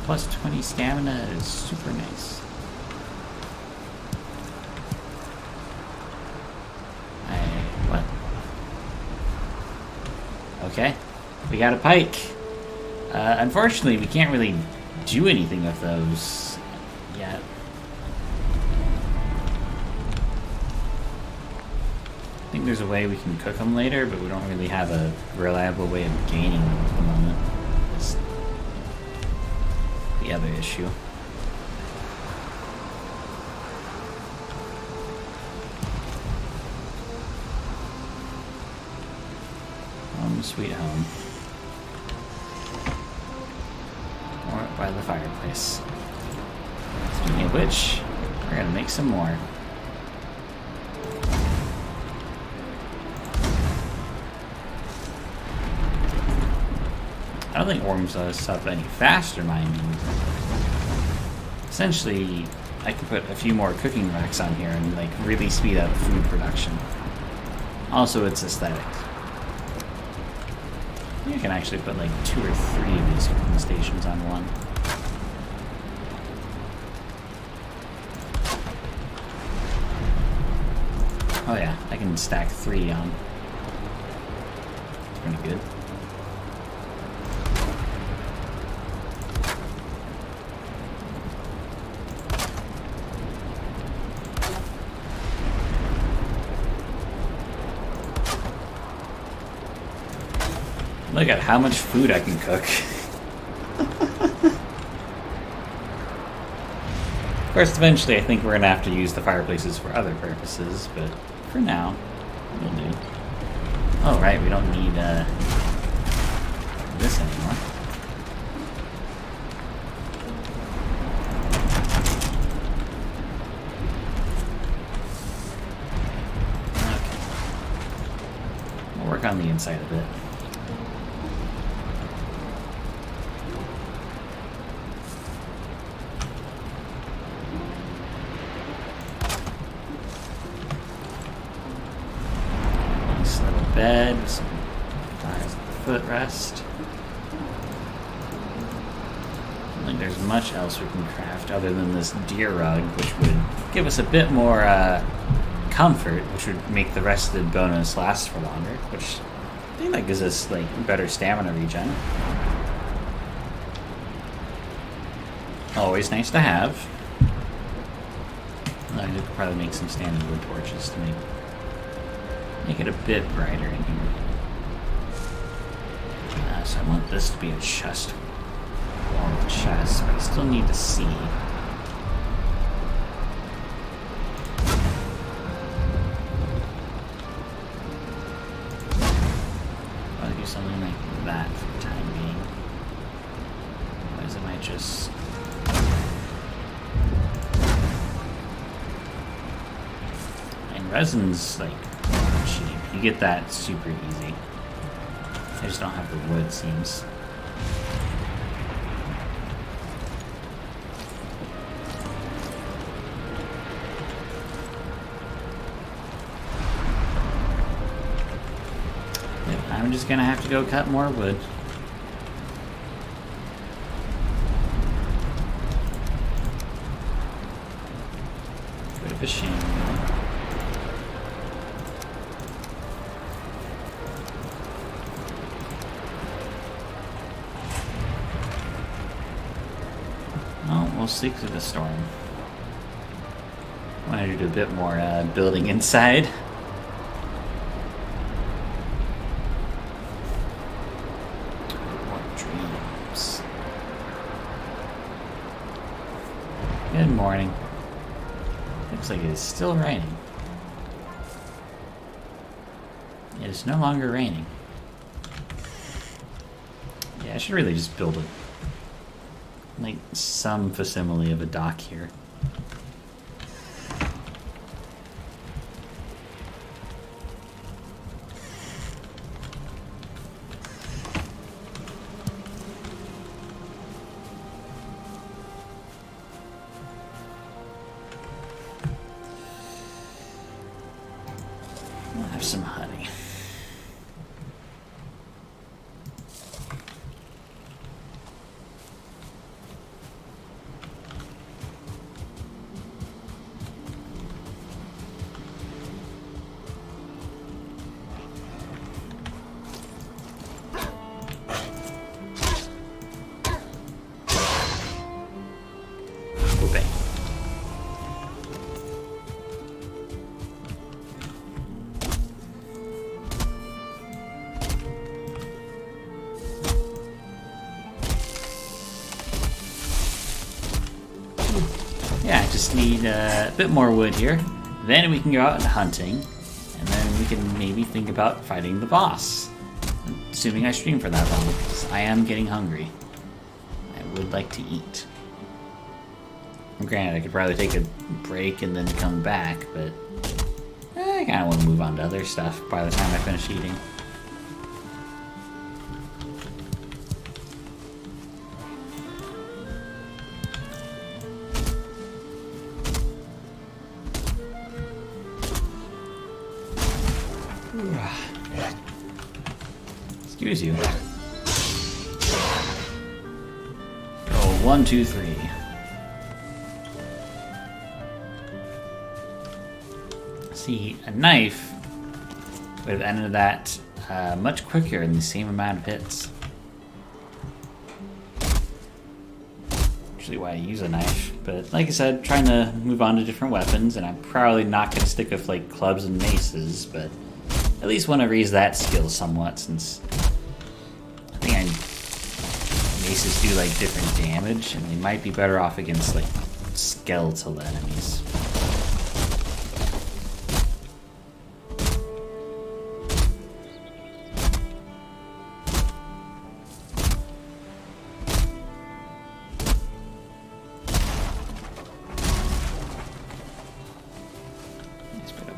plus 20 stamina is super nice. What? Okay, we got a pike. Unfortunately, we can't really do anything with those yet. I think there's a way we can cook them later, but we don't really have a reliable way of gaining them at the moment. That's the other issue. Home sweet home. Or by the fireplace. Speaking of which, we're gonna make some more. I don't think worms let us up any faster, mind you. Essentially, I can put a few more cooking racks on here and like really speed up food production. Also, it's aesthetic. I think I can actually put like 2 or 3 of these cooking stations on one. Oh yeah, I can stack 3 on. It's pretty good. Look at how much food I can cook. Of course, eventually I think we're going to have to use the fireplaces for other purposes, but for now, we'll do. Oh, right, we don't need this anymore. Okay. We'll work on the inside a bit. Bed with some nice footrest. I don't think there's much else we can craft other than this deer rug, which would give us a bit more comfort, which would make the rest of the bonus last for longer, which I think that gives us like better stamina regen. Always nice to have. I could probably make some standing wood torches to make it a bit brighter in here. So I want this to be a chest. Wall chest, but I still need to see. I'll do something like that for the time being. Otherwise, I might just. And resin's like. You get that super easy. I just don't have the wood, seems. Yep, I'm just gonna have to go cut more wood. Bit of a shame. We'll sleep through the storm. I wanted to do a bit more building inside. More dreams. Good morning. Looks like it is still raining. It is no longer raining. Yeah, I should really just build it. Like some facsimile of a dock here. We'll have some honey. just need a bit more wood here. Then we can go out and hunting. And then we can maybe think about fighting the boss. Assuming I stream for that long, because I am getting hungry. I would like to eat. Granted, I could probably take a break and then come back, but I kind of want to move on to other stuff by the time I finish eating. Excuse you. Oh, 1, 2, 3. See, a knife would have ended that much quicker in the same amount of hits. Usually why I use a knife, but like I said, trying to move on to different weapons, and I'm probably not going to stick with like clubs and maces, but at least want to raise that skill somewhat, since I think maces do like different damage, and they might be better off against like skeletal enemies.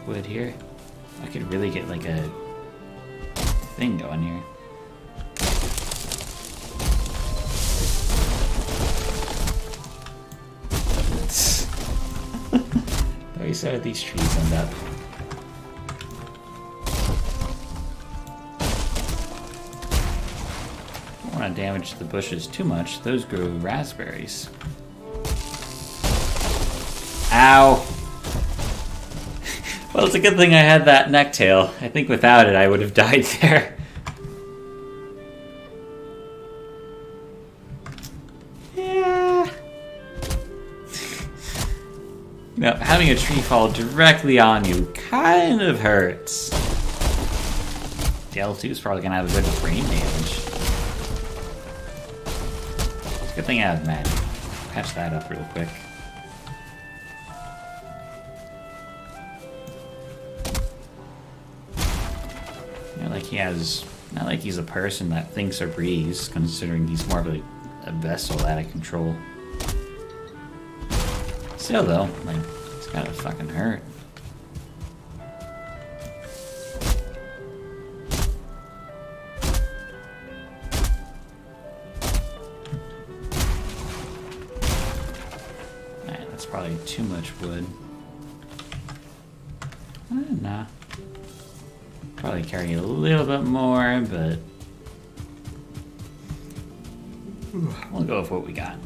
Wood here. I could really get like a thing going here. Very sad these trees end up. Don't want to damage the bushes too much. Those grow raspberries. Ow! Well, it's a good thing I had that necktail. I think without it, I would have died there. Yeah. You know, having a tree fall directly on you kind of hurts. The L2 is probably going to have a bit of brain damage. It's a good thing I have magic. Patch that up real quick. Not like he's a person that thinks or breathes, considering he's more of a vessel out of control. Still though, like, it's gotta fucking hurt. Alright, that's probably too much wood. Nah. Probably carry a little bit more, but we'll go with what we got.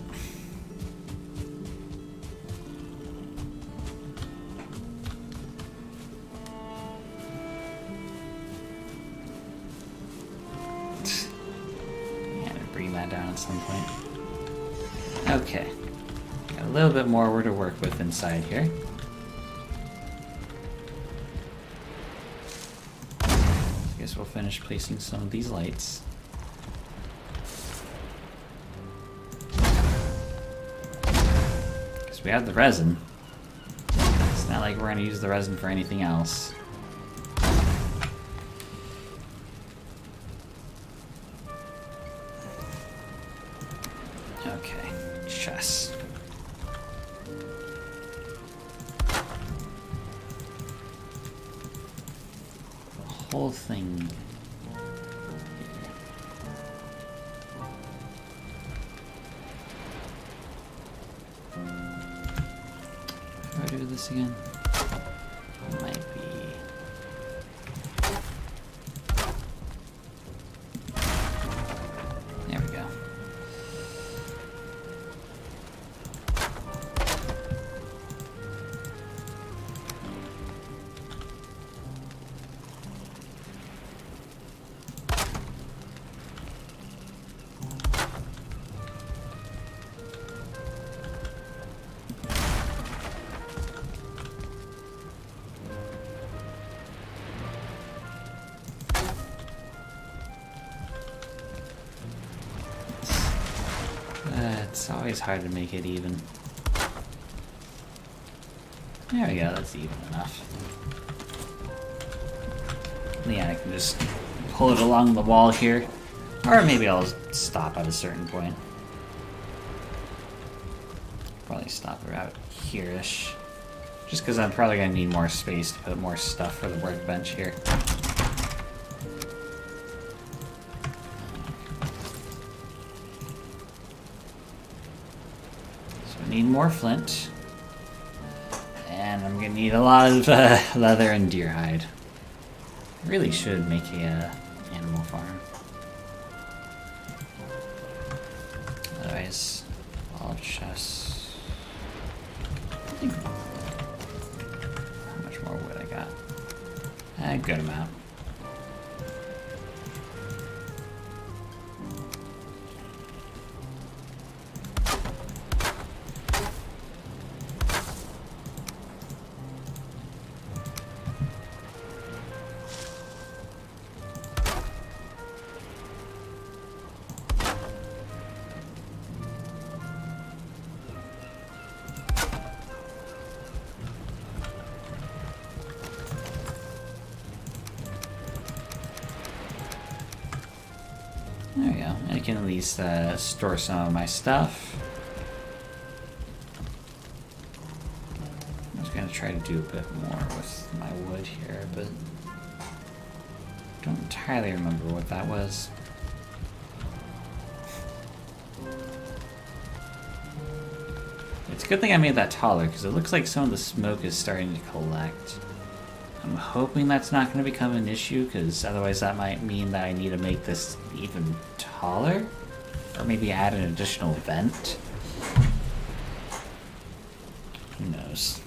Yeah, bring that down at some point. Okay, got a little bit more to work with inside here. We'll finish placing some of these lights. Because we have the resin. It's not like we're going to use the resin for anything else. Okay, chest. Whole thing. How do I do this again? Might be. There we go. It's always hard to make it even. There we go, that's even enough. Yeah, I can just pull it along the wall here. Or maybe I'll stop at a certain point. Probably stop around here-ish. Just because I'm probably going to need more space to put more stuff for the workbench here. So I need more flint. And I'm going to need a lot of leather and deer hide. I really should make a animal farm. Otherwise, all chests. How much more wood I got? A good amount. There we go. I can at least store some of my stuff. I was going to try to do a bit more with my wood here, but don't entirely remember what that was. It's a good thing I made that taller, because it looks like some of the smoke is starting to collect. I'm hoping that's not going to become an issue, because otherwise that might mean that I need to make this even taller? Or maybe add an additional vent? Who knows?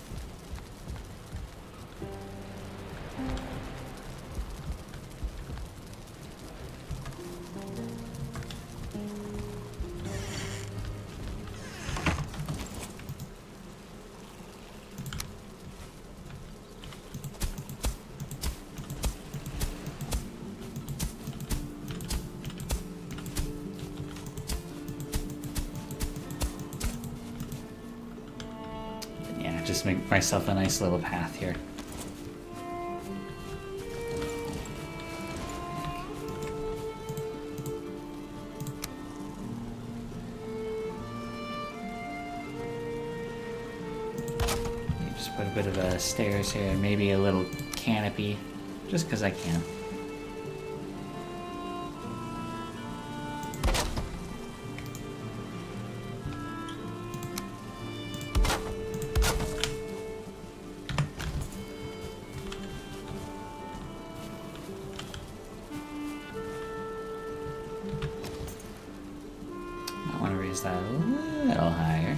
Just make myself a nice little path here. Just put a bit of a stairs here and maybe a little canopy, just because I can. That a little higher.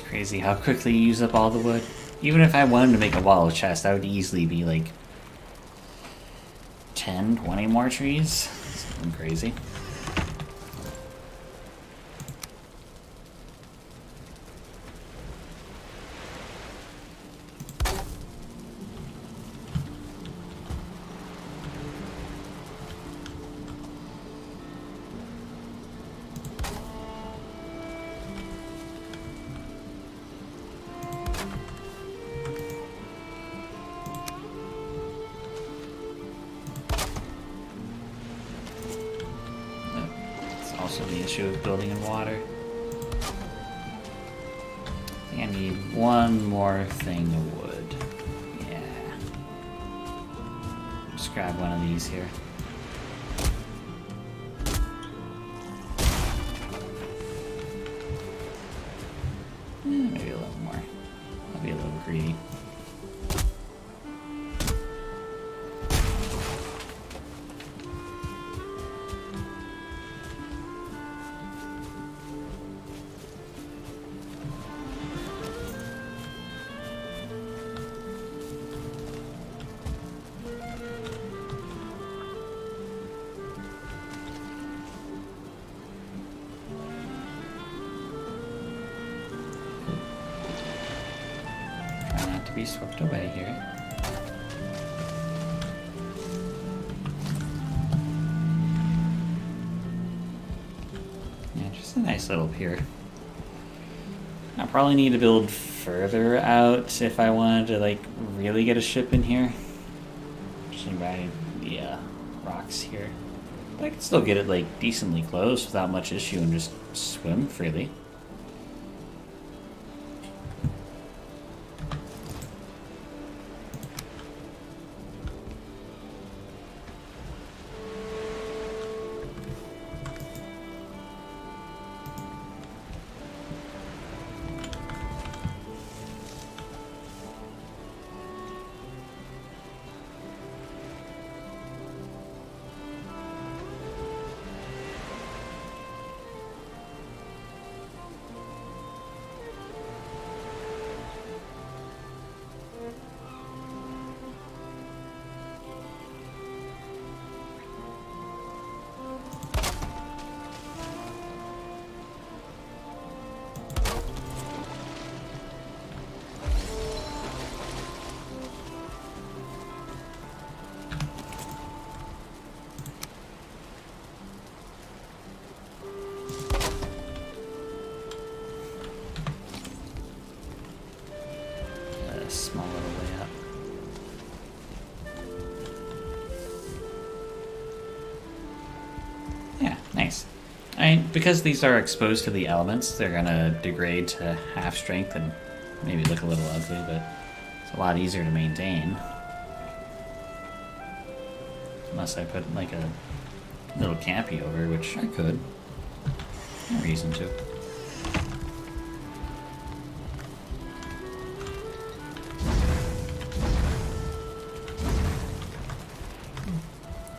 Crazy how quickly you use up all the wood. Even if I wanted to make a wall of chest, that would easily be like 10, 20 more trees. Something crazy. also the issue of building in water. I think I need one more thing of wood. Yeah. Just grab one of these here. Maybe a little more. I'll be a little greedy. Be swept away here. Yeah, just a nice little pier. I probably need to build further out if I wanted to like really get a ship in here. Judging by the rocks here. But I can still get it like decently close without much issue and just swim freely. Small little way up. Yeah, nice. I mean, because these are exposed to the elements, they're gonna degrade to half strength and maybe look a little ugly, but it's a lot easier to maintain. Unless I put like a little campy over, which I could. No reason to.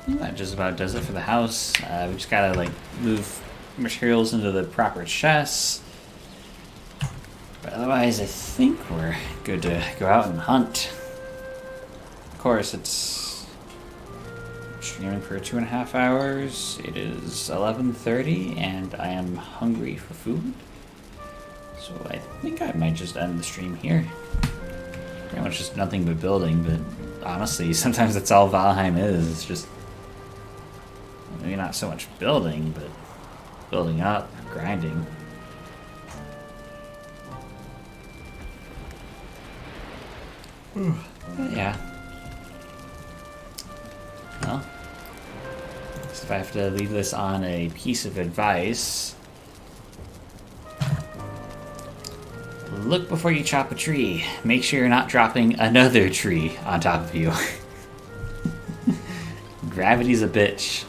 That just about does it for the house. We just gotta like move materials into the proper chests. But otherwise, I think we're good to go out and hunt. Of course, it's streaming for 2.5 hours. It is 11:30, and I am hungry for food. So I think I might just end the stream here. Pretty much just nothing but building, but honestly, sometimes that's all Valheim is. It's just maybe not so much building, but building up, grinding. Yeah. Well, if I have to leave this on a piece of advice, look before you chop a tree. Make sure you're not dropping another tree on top of you. Gravity's a bitch.